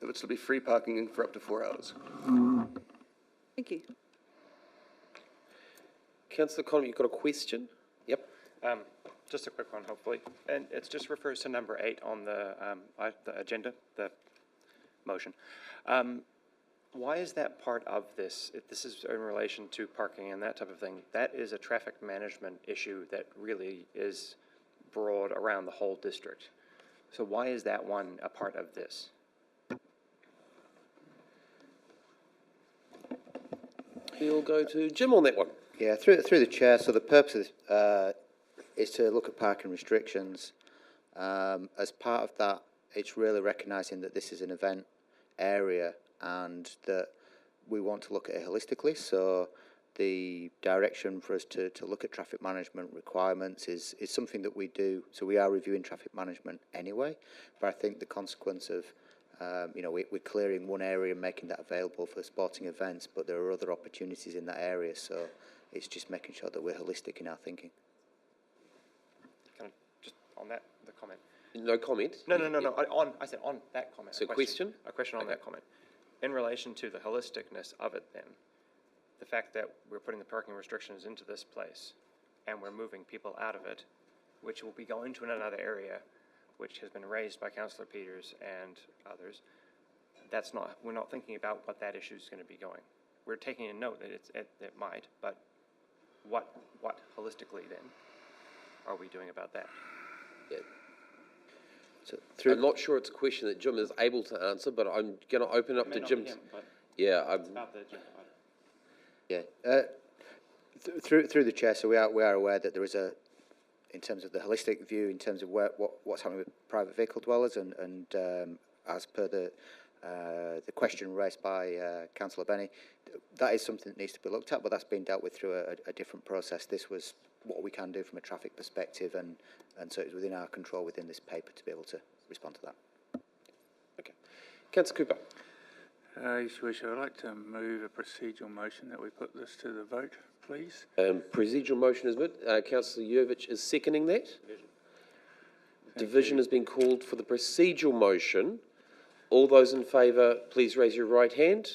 would still be free parking for up to 4 hours. Thank you. Councillor Connolly, you've got a question? Yep. Just a quick one, hopefully. And it just refers to number 8 on the agenda, the motion. Why is that part of this? If this is in relation to parking and that type of thing, that is a traffic management issue that really is broad around the whole district. So why is that one a part of this? We'll go to Jim on that one. Yeah, through the chair. So the purpose is to look at parking restrictions. As part of that, it's really recognising that this is an event area and that we want to look at it holistically. So the direction for us to look at traffic management requirements is something that we do. So we are reviewing traffic management anyway, but I think the consequence of, we're clearing one area and making that available for sporting events, but there are other opportunities in that area. So it's just making sure that we're holistic in our thinking. Can I just on that, the comment? No comment? No. I said on that comment. So question? A question on that comment. In relation to the holisticness of it then, the fact that we're putting the parking restrictions into this place and we're moving people out of it, which will be going to another area, which has been raised by Councillor Peters and others, we're not thinking about what that issue is going to be going. We're taking a note that it might, but what holistically then are we doing about that? Yeah. So I'm not sure it's a question that Jim is able to answer, but I'm going to open up to Jim. Yeah, about the agenda item. Yeah, through the chair. So we are aware that there is in terms of the holistic view, in terms of what's happening with private vehicle dwellers, and as per the question raised by Councillor Benny, that is something that needs to be looked at, but that's been dealt with through a different process. This was what we can do from a traffic perspective, and so it's within our control within this paper to be able to respond to that. Okay. Councillor Cooper. Yes, I'd like to move a procedural motion that we put this to the vote, please. Procedural motion is moved. Councillor Jurvic is seconding that. Division has been called for the procedural motion. All those in favour, please raise your right hand.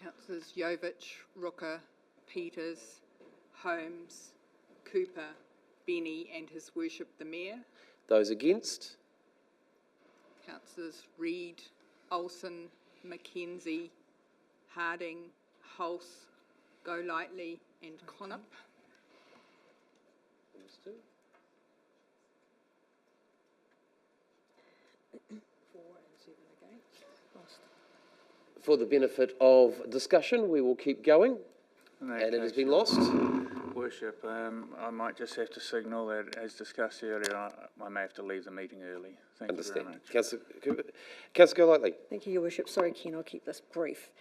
Councillors Jovic, Rooker, Peters, Holmes, Cooper, Benny and His Worship the Mayor. Those against? Councillors Reid, Olsen, Mackenzie, Harding, Hulse, Golightly and Connop. For the benefit of discussion, we will keep going. And it has been lost. Worship, I might just have to signal that, as discussed earlier, I may have to leave the meeting early. Thank you very much. Councillor Golightly. Thank you, Your Worship. Sorry, Ken, I'll keep this brief.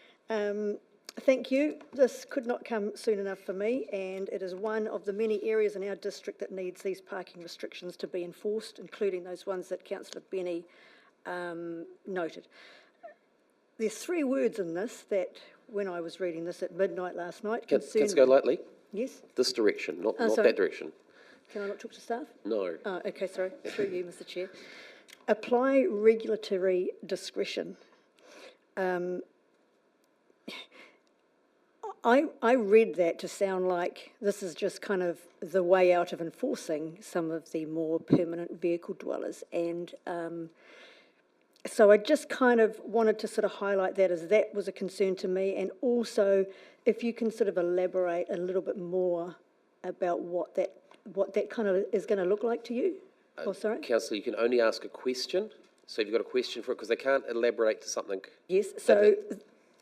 Thank you. This could not come soon enough for me, and it is one of the many areas in our district that needs these parking restrictions to be enforced, including those ones that Councillor Benny noted. There's 3 words in this that, when I was reading this at midnight last night, Can concerned I go me. lightly? Yes? This direction, not Sorry. that direction. Can I not talk to staff? No. Oh, okay, sorry. Through you, Mr Chair. Apply regulatory discretion. I read that to sound like this is just kind of the way out of enforcing some of the more permanent vehicle dwellers. And so I just kind of wanted to sort of highlight that, as that was a concern to me. And also, if you can sort of elaborate a little bit more about what that kind of is going to look like to you. Oh, sorry? Councillor, you can only ask a question. So if you've got a question for it, because they can't elaborate to something. Yes, so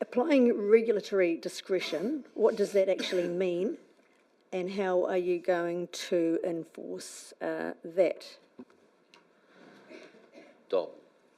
applying regulatory discretion, what does that actually mean? And how are you going to enforce that? Dom.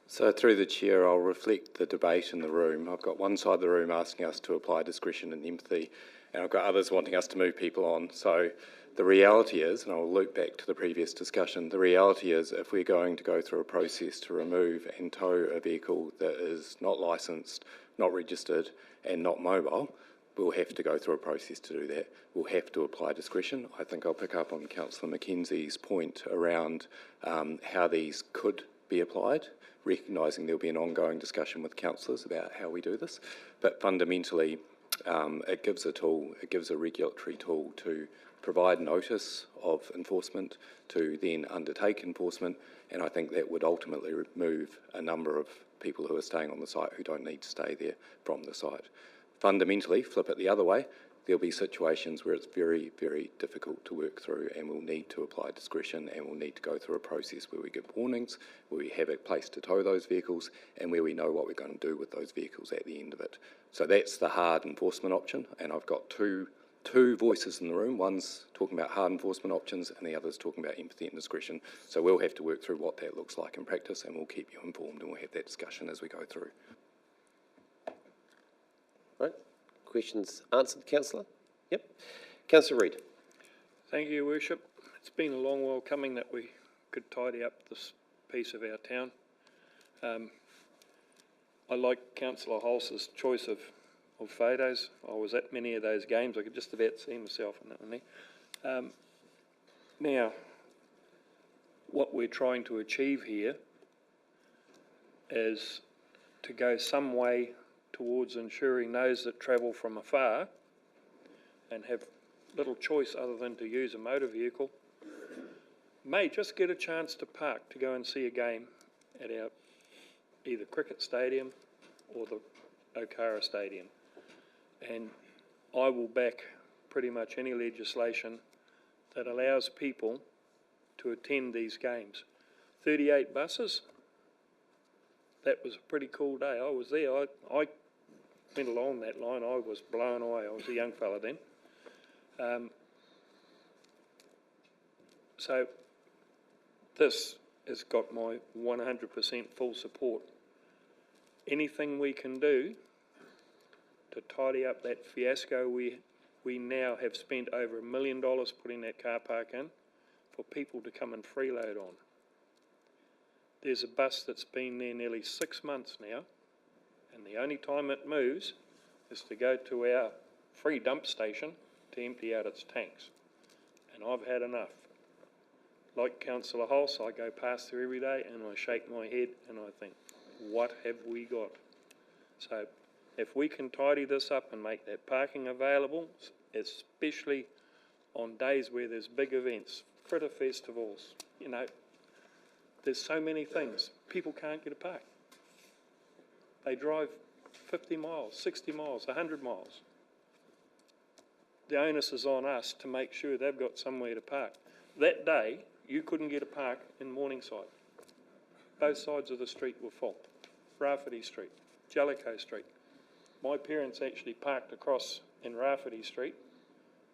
So through the chair, I'll reflect the debate in the room. I've got one side of the room asking us to apply discretion and empathy, and I've got others wanting us to move people on. So the reality is, and I'll loop back to the previous discussion, the reality is if we're going to go through a process to remove and tow a vehicle that is not licensed, not registered and not mobile, we'll have to go through a process to do that. We'll have to apply discretion. I think I'll pick up on Councillor Mackenzie's point around how these could be applied, recognising there'll be an ongoing discussion with councillors about how we do this. But fundamentally, it gives a tool, it gives a regulatory tool to provide notice of enforcement, to then undertake enforcement, and I think that would ultimately remove a number of people who are staying on the site who don't need to stay there from the site. Fundamentally, flip it the other way, there'll be situations where it's very, very difficult to work through, and we'll need to apply discretion, and we'll need to go through a process where we give warnings, where we have a place to tow those vehicles, and where we know what we're going to do with those vehicles at the end of it. So that's the hard enforcement option, and I've got two voices in the room. One's talking about hard enforcement options, and the other's talking about empathy and discretion. So we'll have to work through what that looks like in practice, and we'll keep you informed, and we'll have that discussion as we go through. Right. Questions answered, Councillor? Yep. Councillor Reid. Thank you, Your Worship. It's been a long while coming that we could tidy up this piece of our town. I like Councillor Hulse's choice of photos. I was at many of those games. I could just about see myself in that one there. Now, what we're trying to achieve here is to go some way towards ensuring those that travel from afar and have little choice other than to use a motor vehicle may just get a chance to park to go and see a game at our either cricket stadium or the Whangarei Stadium. And I will back pretty much any legislation that allows people to attend these games. 38 buses, that was a pretty cool day. I was there. I went along that line. I was blown away. I was a young fella then. So this has got my 100% full support. Anything we can do to tidy up that fiasco we now have spent over $1 million putting that car park in for people to come and freeload on. There's a bus that's been there nearly 6 months now, and the only time it moves is to go to our free dump station to empty out its tanks. And I've had enough. Like Councillor Hulse, I go past there every day and I shake my head and I think, what have we got? So if we can tidy this up and make that parking available, especially on days where there's big events, critter festivals, you know, there's so many things. People can't get a park. They drive 50 miles, 60 miles, 100 miles. The onus is on us to make sure they've got somewhere to park. That day, you couldn't get a park in Morningside. Both sides of the street were full. Rafferty Street, Jellicoe Street. My parents actually parked across in Rafferty Street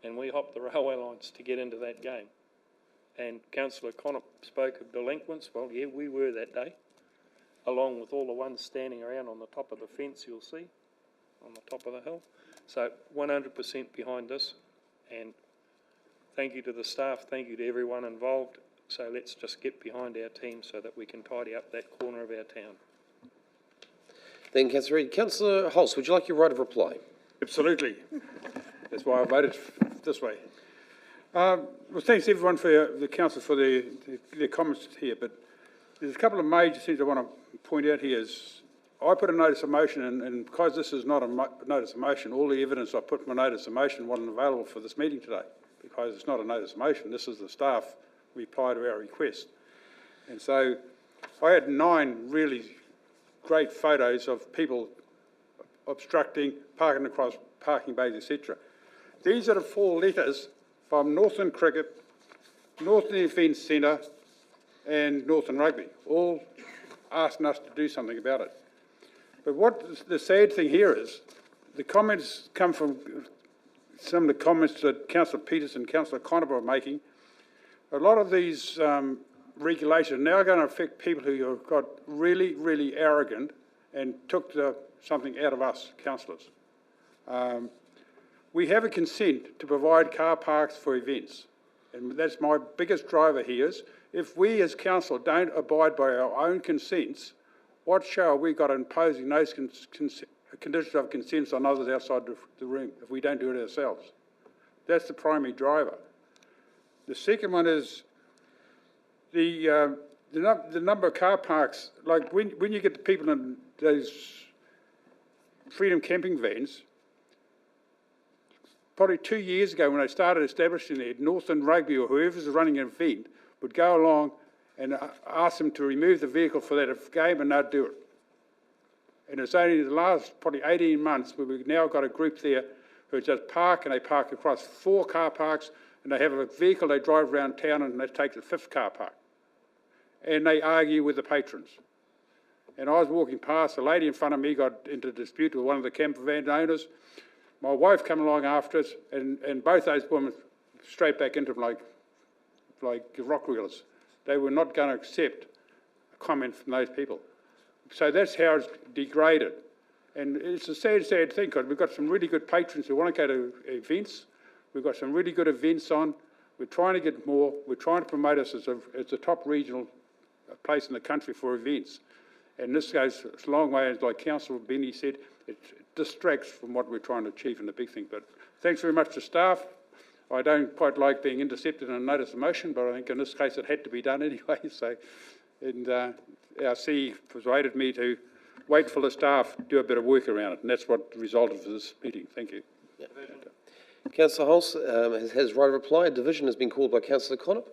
and we hopped the railway lines to get into that game. And Councillor Connop spoke of delinquents. Well, yeah, we were that day, along with all the ones standing around on the top of the fence you'll see, on the top of the hill. So 100% behind this, and thank you to the staff, thank you to everyone involved. So let's just get behind our team so that we can tidy up that corner of our town. Thank you, Councillor Reid. Councillor Hulse, would you like your right of reply? Absolutely. That's why I voted this way. Well, thanks everyone for the council for their comments here, but there's a couple of major things I want to point out here. Is I put a notice of motion, and because this is not a notice of motion, all the evidence I put in my notice of motion wasn't available for this meeting today, because it's not a notice of motion. This is the staff reply to our request. And so I had 9 really great photos of people obstructing, parking across parking bays, etc. These are the 4 letters from Northern Cricket, Northern Events Centre and Northern Rugby, all asking us to do something about it. But what the sad thing here is, the comments come from some of the comments that Councillor Peters and Councillor Conover are making. A lot of these regulations are now going to affect people who have got really, really arrogant and took something out of us, councillors. We have a consent to provide car parks for events, and that's my biggest driver here is, if we as council don't abide by our own consents, what show have we got imposing those conditions of consents on others outside the room if we don't do it ourselves? That's the primary driver. The second one is the number of car parks. Like when you get the people in those freedom camping vans, probably 2 years ago when they started establishing it, Northern Rugby or whoever's running an event would go along and ask them to remove the vehicle for that game, and they'd do it. And it's only the last probably 18 months where we've now got a group there who just park, and they park across 4 car parks, and they have a vehicle they drive around town, and they take the 5th car park. And they argue with the patrons. And I was walking past, a lady in front of me got into a dispute with one of the camper van owners. My wife came along after us, and both those women straight back into them like rock wheelers. They were not going to accept a comment from those people. So that's how it's degraded. And it's a sad, sad thing, because we've got some really good patrons who want to go to events. We've got some really good events on. We're trying to get more. We're trying to promote us as a top regional place in the country for events. And this goes a long way, as like Councillor Benny said, it distracts from what we're trying to achieve in the big thing. But thanks very much to staff. I don't quite like being intercepted in a notice of motion, but I think in this case it had to be done anyway. So, and our C persuaded me to wait for the staff to do a bit of work around it, and that's what resulted for this meeting. Thank you. Yeah. Councillor Hulse has right of reply. A division has been called by Councillor Connop.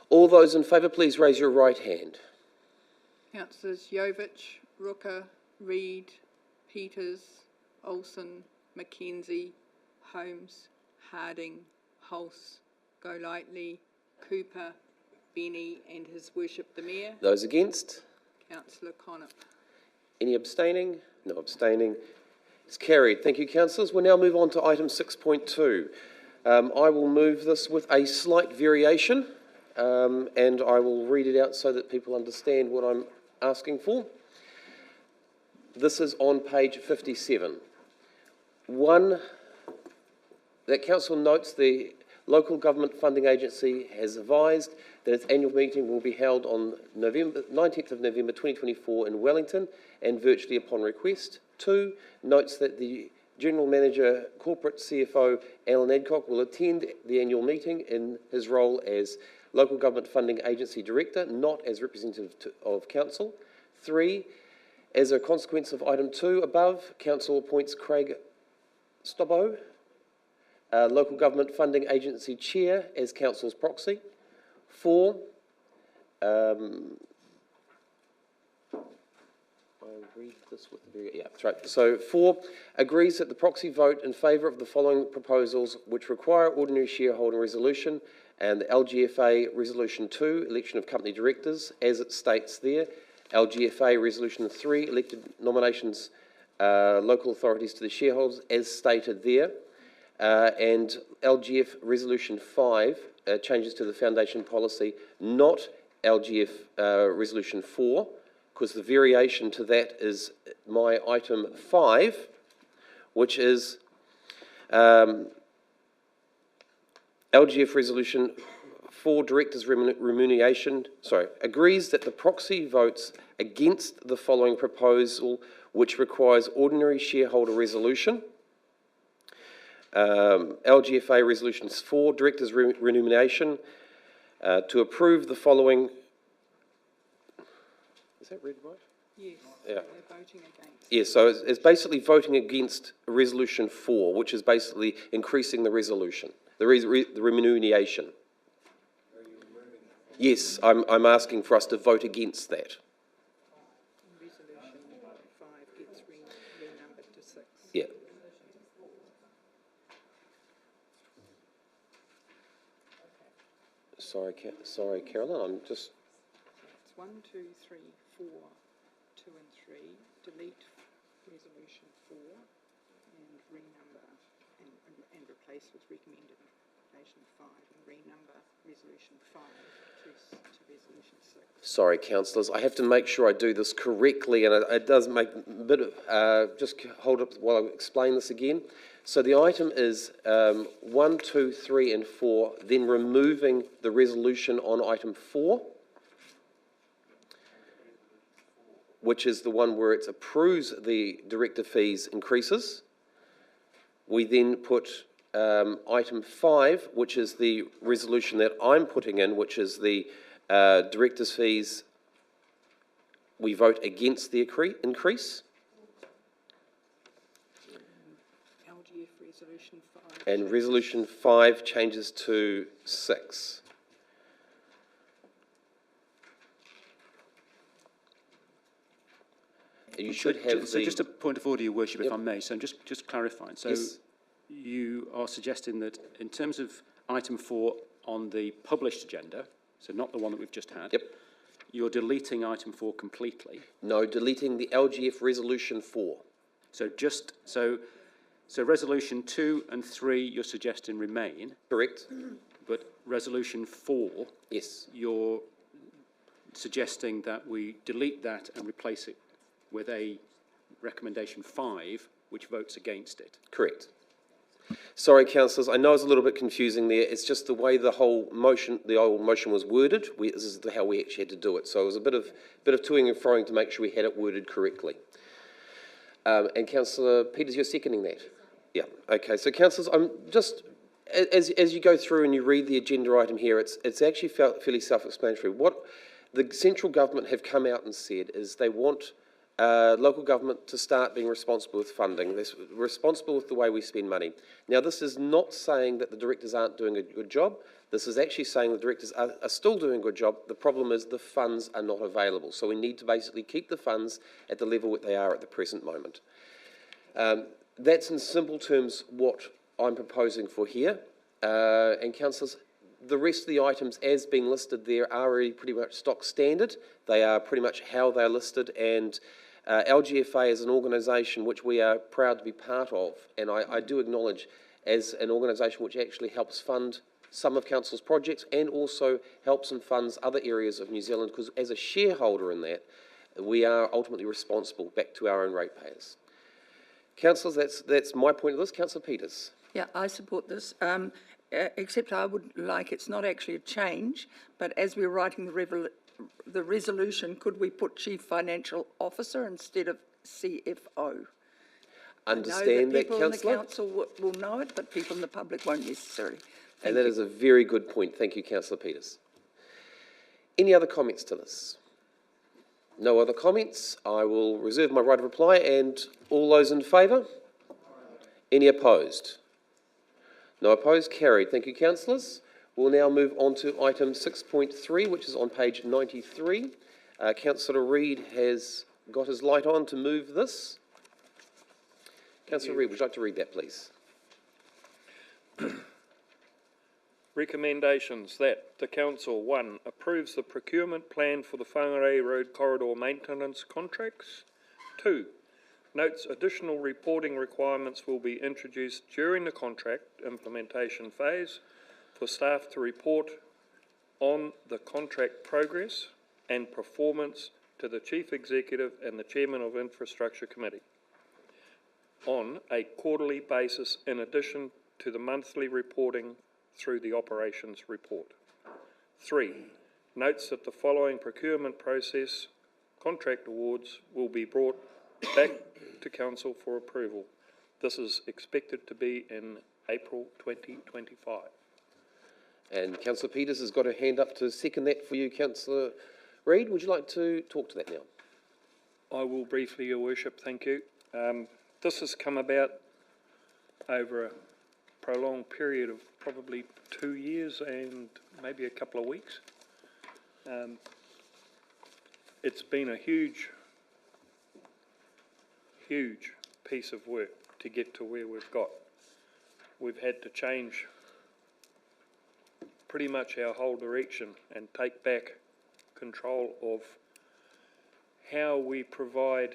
All those in favour, please raise your right hand. Councillors Jovich, Rooker, Reid, Peters, Olsen, Mackenzie, Holmes, Harding, Hulse, Golightly, Cooper, Benny and His Worship the Mayor. Those against? Councillor Connop. Any abstaining? No abstaining. It's carried. Thank you, councillors. We'll now move on to item 6.2. I will move this with a slight variation, and I will read it out so that people understand what I'm asking for. This is on page 57. 1, that council notes the local government funding agency has advised that its annual meeting will be held on 19th of November 2024 in Wellington and virtually upon request. 2, notes that the General Manager Corporate CFO Alan Adcock will attend the annual meeting in his role as Local Government Funding Agency Director, not as representative of Council. 3, as a consequence of item 2 above, Council appoints Craig Stobbo, Local Government Funding Agency Chair, as Council's proxy. 4, I'll read this with the, yeah, that's right. So 4, agrees that the proxy vote in favour of the following proposals which require ordinary shareholder resolution and the LGFA Resolution 2, election of company directors, as it states there. LGFA Resolution 3, elected nominations local authorities to the shareholders, as stated there. And LGF Resolution 5, changes to the foundation policy, not LGF Resolution 4, because the variation to that is my item 5, which is LGF Resolution 4, Directors' Remuneration, agrees that the proxy votes against the following proposal, which requires ordinary shareholder resolution. LGFA Resolutions 4, Directors' Remuneration, to approve the following. Is that read right? Yes, Yeah. they're voting against. Yes, so it's basically voting against Resolution 4, which is basically increasing the resolution, the remuneration. Yes, I'm asking for us to vote against that. Resolution 5 gets renumbered to 6. Yeah. Sorry, Carolyn, I'm just... It's 1, 2, 3, 4, 2 and 3, delete resolution 4 and renumber and replace with recommendation 5 and renumber resolution 5 to resolution 6. Sorry, councillors, I have to make sure I do this correctly, and it does make a bit of... just hold up while I explain this again. So the item is 1, 2, 3 and 4, then removing the resolution on item 4, which is the one where it approves the director fees increases. We then put item 5, which is the resolution that I'm putting in, which is the director's fees. We vote against the increase. LGF resolution 5. And resolution 5 changes to 6. You should have So just a point of order, Your Worship, if I may. So just clarifying. So yes. You are suggesting that in terms of item 4 on the published agenda, so not the one that we've just had, yep. You're deleting item 4 completely? No, deleting the LGF resolution 4. So so resolution 2 and 3 you're suggesting remain? Correct. But resolution 4, yes, you're suggesting that we delete that and replace it with a recommendation 5, which votes against it. Correct. Sorry, councillors, I know it's a little bit confusing there. It's just the way the old motion was worded. This is how we actually had to do it. So it was a bit of toing and froing to make sure we had it worded correctly. And Councillor Peters, you're seconding that? Yeah. Okay. So, councillors, I'm just as you go through and you read the agenda item here, it's actually fairly self-explanatory. What the central government have come out and said is they want local government to start being responsible with funding. They're responsible with the way we spend money. Now, this is not saying that the directors aren't doing a good job. This is actually saying the directors are still doing a good job. The problem is the funds are not available. So we need to basically keep the funds at the level that they are at the present moment. That's in simple terms what I'm proposing for here. And councillors, the rest of the items as being listed there are already pretty much stock standard. They are pretty much how they're listed, and LGFA is an organisation which we are proud to be part of, and I do acknowledge as an organisation which actually helps fund some of council's projects and also helps and funds other areas of New Zealand, because as a shareholder in that, we are ultimately responsible back to our own ratepayers. Councillors, that's my point of this. Councillor Peters. Yeah, I support this, except I would like, it's not actually a change, but as we're writing the resolution, could we put Chief Financial Officer instead of CFO? Understand that, people in the councillor? council will know it, but people in the public won't necessarily. And that is a very good point. Thank you, Councillor Peters. Any other comments to this? No other comments. I will reserve my right of reply. And all those in favour? Any opposed? No opposed. Carried. Thank you, councillors. We'll now move on to item 6.3, which is on page 93. Councillor Reid has got his light on to move this. Councillor Reid, would you like to read that, please? Recommendations that the Council, 1, approves the procurement plan for the Whangarei Road Corridor maintenance contracts. 2, notes additional reporting requirements will be introduced during the contract implementation phase for staff to report on the contract progress and performance to the Chief Executive and the Chairman of Infrastructure Committee. on a quarterly basis in addition to the monthly reporting through the operations report. 3, notes that the following procurement process contract awards will be brought back to Council for approval. This is expected to be in April 2025. And Councillor Peters has got her hand up to second that for you, Councillor Reid. Would you like to talk to that now? I will briefly, Your Worship, thank you. This has come about over a prolonged period of probably 2 years and maybe a couple of weeks. It's been a huge piece of work to get to where we've got. We've had to change pretty much our whole direction and take back control of how we provide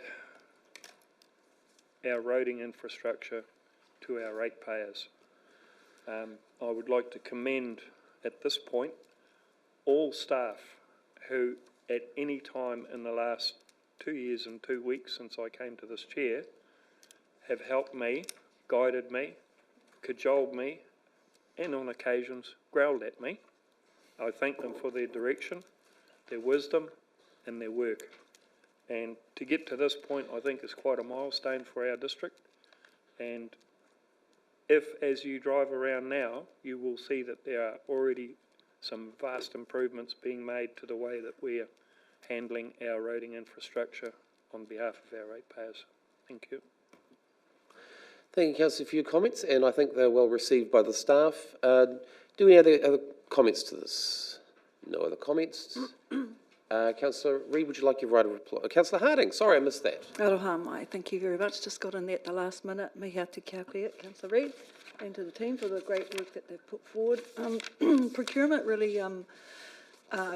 our roading infrastructure to our ratepayers. I would like to commend at this point all staff who at any time in the last 2 years and 2 weeks since I came to this chair have helped me, guided me, cajoled me, and on occasions growled at me. I thank them for their direction, their wisdom and their work. And to get to this point, I think is quite a milestone for our district. And if, as you drive around now, you will see that there are already some vast improvements being made to the way that we are handling our roading infrastructure on behalf of our ratepayers. Thank you. Thank you, Councillor, for your comments, and I think they're well received by the staff. Do we have other comments to this? No other comments? Councillor Reid, would you like your right of reply? Councillor Harding, sorry, I missed that. Aroha mai, thank you very much. Just got in there at the last minute. Mihi atu kia koe, Councillor Reid, and to the team for the great work that they've put forward. Procurement really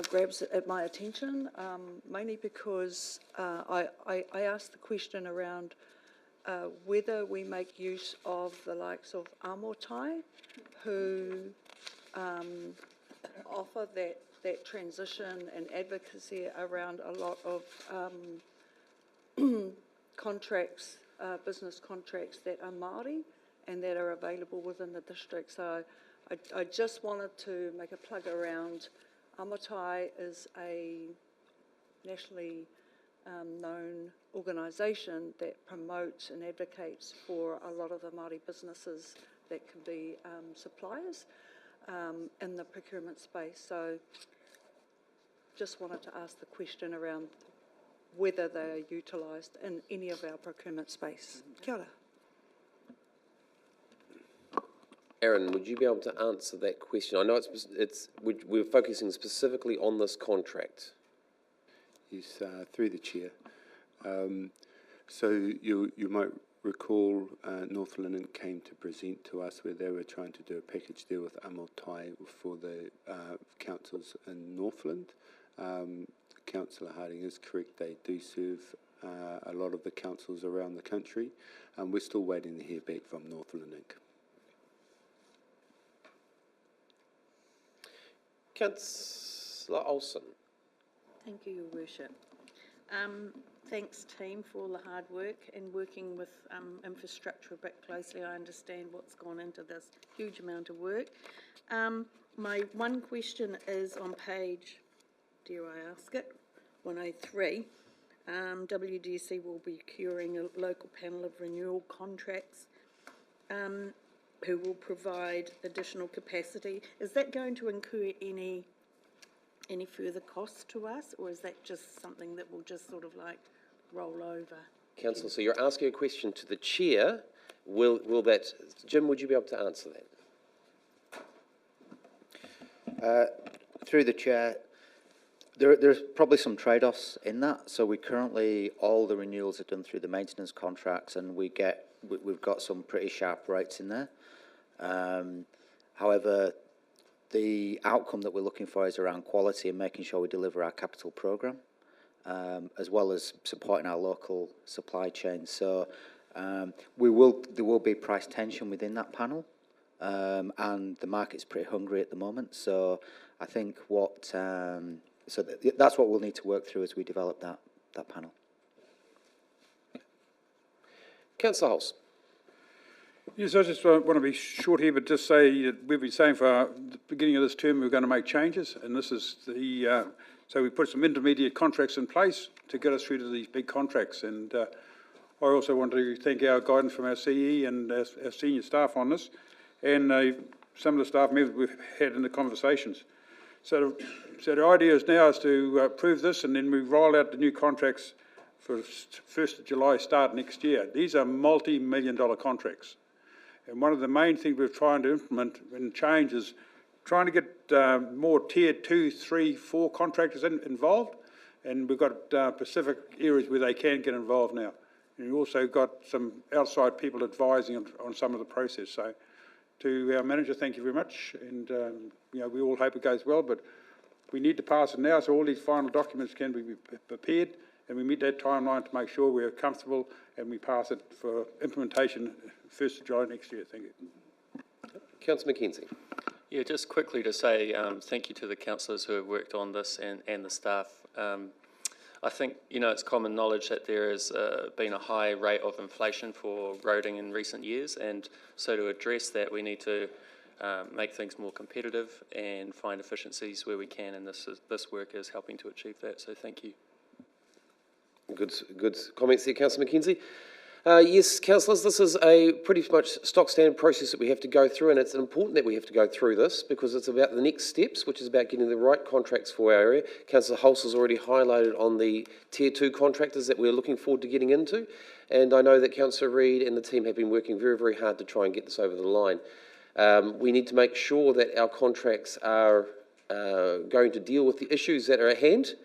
grabs at my attention, mainly because I asked the question around whether we make use of the likes of Amotai, who offer that transition and advocacy around a lot of contracts, business contracts that are Māori and that are available within the district. So I just wanted to make a plug around Amotai is a nationally known organisation that promotes and advocates for a lot of the Māori businesses that can be suppliers in the procurement space. So just wanted to ask the question around whether they are utilised in any of our procurement space. Kia ora. Aaron, would you be able to answer that question? I know we're focusing specifically on this contract. Yes, through the chair. So you might recall Northland came to present to us where they were trying to do a package deal with Amotai for the councils in Northland. Councillor Harding is correct, they do serve a lot of the councils around the country. We're still waiting to hear back from Northland Inc. Councillor Olsen. Thank you, Your Worship. Thanks, team, for all the hard work and working with infrastructure a bit closely. I understand what's gone into this huge amount of work. My one question is on page, dare I ask it, 103. WDC will be procuring a local panel of renewal contracts who will provide additional capacity. Is that going to incur any further cost to us, or is that just something that will just sort of like roll over? Councillor, so you're asking a question to the chair. Will that, Jim, would you be able to answer that? Through the chair, there's probably some trade-offs in that. So we currently, all the renewals are done through the maintenance contracts, and we've got some pretty sharp rates in there. However, the outcome that we're looking for is around quality and making sure we deliver our capital programme, as well as supporting our local supply chain. So there will be price tension within that panel, and the market's pretty hungry at the moment. So I think that's what we'll need to work through as we develop that panel. Councillor Hulse. Yes, I just want to be short here, but just say that we've been saying for the beginning of this term we're going to make changes, and this is the so we put some intermediate contracts in place to get us through to these big contracts. And I also want to thank our guidance from our CE and our senior staff on this, and some of the staff members we've had in the conversations. So the idea is now is to approve this, and then we roll out the new contracts for 1st of July start next year. These are multi-million-dollar contracts. And one of the main things we're trying to implement and change is trying to get more tier 2, 3, 4 contractors involved. And we've got specific areas where they can get involved now. And we've also got some outside people advising on some of the process. So to our manager, thank you very much. And you know, we all hope it goes well, but we need to pass it now so all these final documents can be prepared, and we meet that timeline to make sure we're comfortable and we pass it for implementation 1st of July next year. Thank you. Councillor Mackenzie. Yeah, just quickly to say thank you to the councillors who have worked on this and the staff. I think, you know, it's common knowledge that there has been a high rate of inflation for roading in recent years, and so to address that we need to make things more competitive and find efficiencies where we can, and this work is helping to achieve that, so thank you. Good comments there, Councillor Mackenzie. Yes, councillors, this is a pretty much stock standard process that we have to go through, and it's important that we have to go through this because it's about the next steps, which is about getting the right contracts for our area. Councillor Hulse has already highlighted on the Tier 2 contractors that we're looking forward to getting into, and I know that Councillor Reid and the team have been working very, very hard to try and get this over the line. We need to make sure that our contracts are going to deal with the issues that are at hand,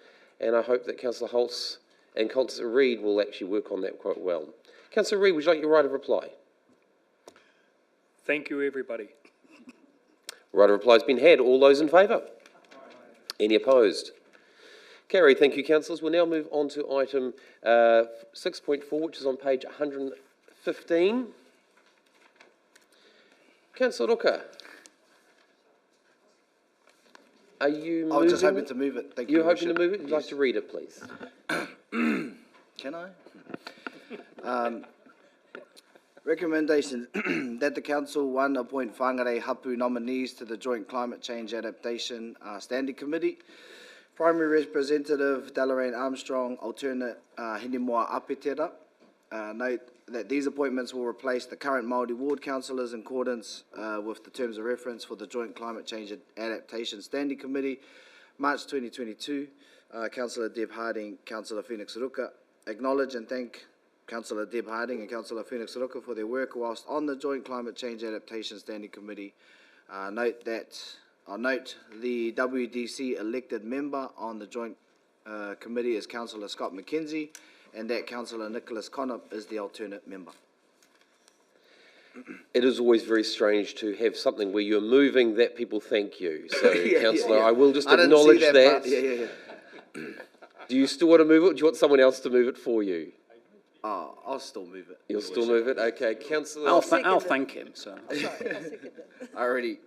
and I hope that Councillor Hulse and Councillor Reid will actually work on that quite well. Councillor Reid, would you like your right of reply? Thank you, everybody. Right of reply has been had. All those in favour? Any opposed? Carried. Thank you, councillors. We'll now move on to item 6.4, which is on page 115. Councillor Ruka, are you moving? I was just hoping to move it. Thank you. You're hoping to move it? You'd like to read it, please. Can I? Recommendation that the council, 1, appoint Whangarei Hapu nominees to the Joint Climate Change Adaptation Standing Committee. Primary Representative Deloraine Armstrong, alternate Hinimoa Apetera. Note that these appointments will replace the current Māori ward councillors in accordance with the terms of reference for the Joint Climate Change Adaptation Standing Committee. March 2022, Councillor Deb Harding, Councillor Phoenix Ruka. Acknowledge and thank Councillor Deb Harding and Councillor Phoenix Ruka for their work whilst on the Joint Climate Change Adaptation Standing Committee. Note the WDC elected member on the Joint Committee is Councillor Scott Mackenzie, and that Councillor Nicholas Connop is the alternate member. It is always very strange to have something where you're moving that people thank you. So, Councillor, I will just acknowledge that. Do you still want to move it, or do you want someone else to move it for you? I'll still move it. You'll still move it? Okay, Councillor. I'll thank him, so. I already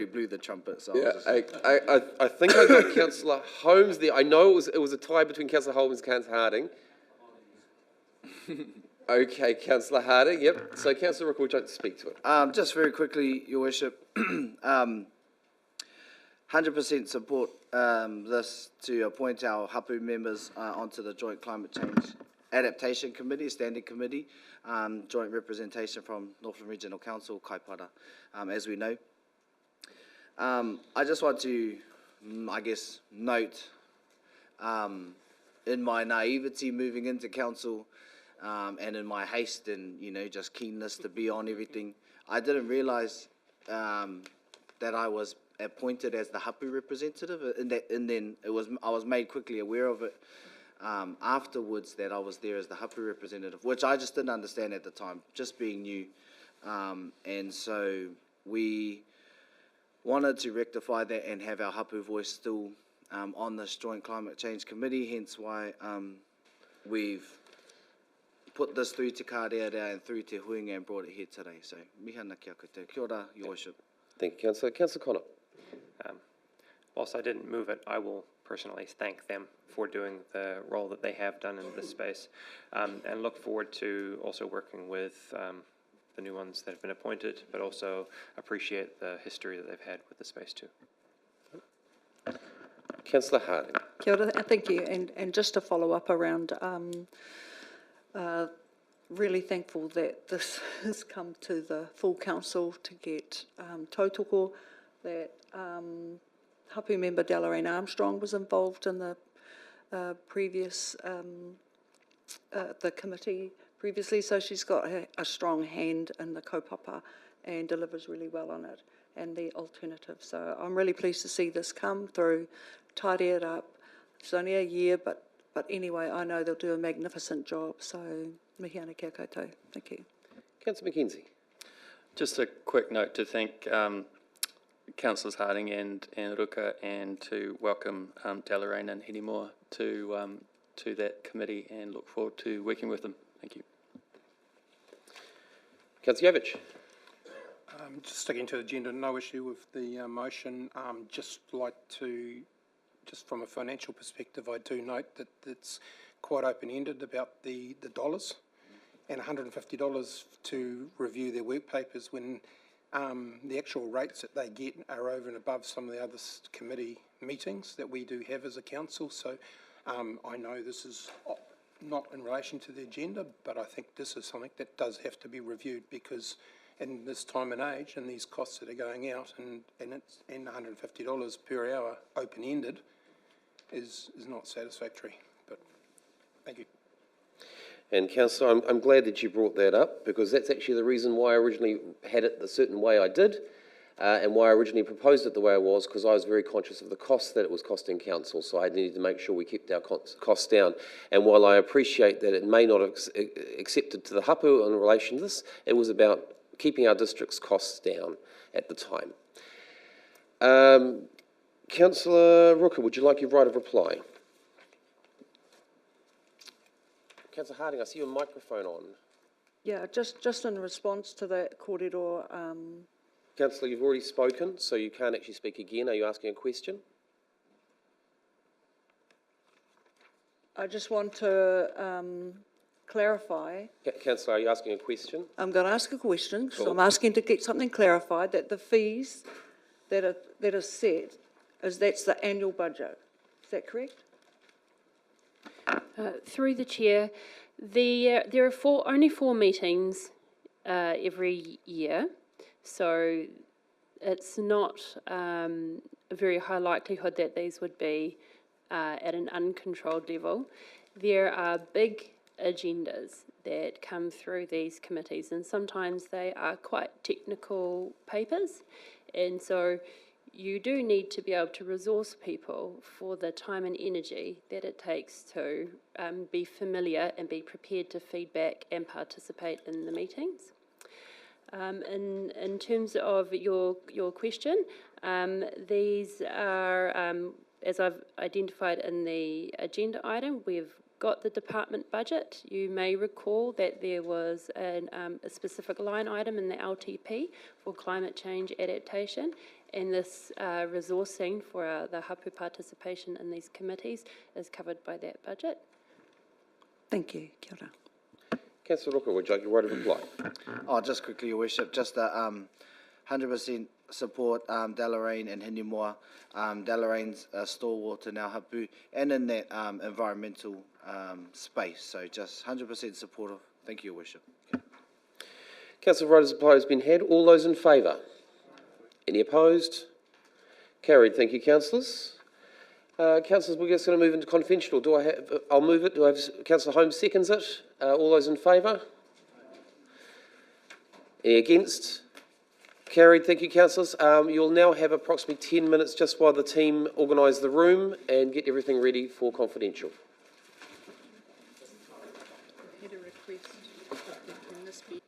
blew the trumpet, so Yeah, I think I got Councillor Holmes there. I know it was a tie between Councillor Holmes and Councillor Harding. Okay, Councillor Harding, yep. So, Councillor Rook, would you like to speak to it? Just very quickly, Your Worship, 100% support this to appoint our Hapu members onto the Joint Climate Change Adaptation Committee, Standing Committee, joint representation from Northland Regional Council, Kaipara, as we know. I just want to, I guess, note in my naivety moving into council and in my haste and, you know, just keenness to be on everything, I didn't realise that I was appointed as the Hapu representative, and then I was made quickly aware of it afterwards that I was there as the Hapu representative, which I just didn't understand at the time, just being new. And so we wanted to rectify that and have our Hapu voice still on this Joint Climate Change Committee, hence why we've put this through to Kārearea and through to Huinga and brought it here today. So, mihana kia koutou. Kia ora, Your Worship. Thank you, Councillor. Councillor Connor. Whilst I didn't move it, I will personally thank them for doing the role that they have done in this space, and look forward to also working with the new ones that have been appointed, but also appreciate the history that they've had with the space too. Councillor Harding. Kia ora, thank you. And just to follow up around, really thankful that this has come to the full council to get tautoko, that Hapu member Delarraine Armstrong was involved in the previous, the committee previously, so she's got a strong hand in the kaupapa and delivers really well on it and the alternative. So I'm really pleased to see this come through, tidy it up. It's only a year, but anyway, I know they'll do a magnificent job. So mihi ana kia koutou. Thank you. Councillor McKenzie. Just a quick note to thank Councillors Harding and Ruka, and to welcome Delarraine and Henimoa to that committee, and look forward to working with them. Thank you. Councillor Yovich. Just sticking to the agenda, no issue with the motion. Just like to, just from a financial perspective, I do note that it's quite open-ended about the dollars, and $150 to review their work papers when the actual rates that they get are over and above some of the other committee meetings that we do have as a council. So I know this is not in relation to the agenda, but I think this is something that does have to be reviewed, because in this time and age and these costs that are going out, and $150 per hour open-ended is not satisfactory. But thank you. And Councillor, I'm glad that you brought that up, because that's actually the reason why I originally had it the certain way I did, and why I originally proposed it the way I was, because I was very conscious of the costs that it was costing council, so I needed to make sure we kept our costs down. And while I appreciate that it may not have accepted to the hapu in relation to this, it was about keeping our district's costs down at the time. Councillor Ruka, would you like your right of reply? Councillor Harding, I see your microphone on. Yeah, just in response to that kōrero. Councillor, you've already spoken, so you can't actually speak again. Are you asking a question? I just want to clarify. Councillor, are you asking a question? I'm going to ask a question, so Cool. I'm asking to get something clarified, that the fees that are set, that's the annual budget. Is that correct? Through the chair, there are only 4 meetings every year, so it's not a very high likelihood that these would be at an uncontrolled level. There are big agendas that come through these committees, and sometimes they are quite technical papers, and so you do need to be able to resource people for the time and energy that it takes to be familiar and be prepared to feedback and participate in the meetings. In terms of your question, these are, as I've identified in the agenda item, we've got the department budget. You may recall that there was a specific line item in the LTP for climate change adaptation, and this resourcing for the hapu participation in these committees is covered by that budget. Thank you. Kia ora. Councillor Ruka, would you like your right of reply? Oh, just quickly, Your Worship, just 100% support Delarraine and Henimoa. Delarraine's a stalwart in our hapu and in that environmental space, so just 100% supportive. Thank you, Your Worship. Councillor, right of reply has been had. All those in favour? Any opposed? Carried. Thank you, councillors. Councillors, we're just going to move into conventional. I'll move it. Do I have Councillor Holmes seconds it? All those in favour? Any against? Carried. Thank you, councillors. You'll now have approximately 10 minutes just while the team organise the room and get everything ready for confidential. I had a request, can this be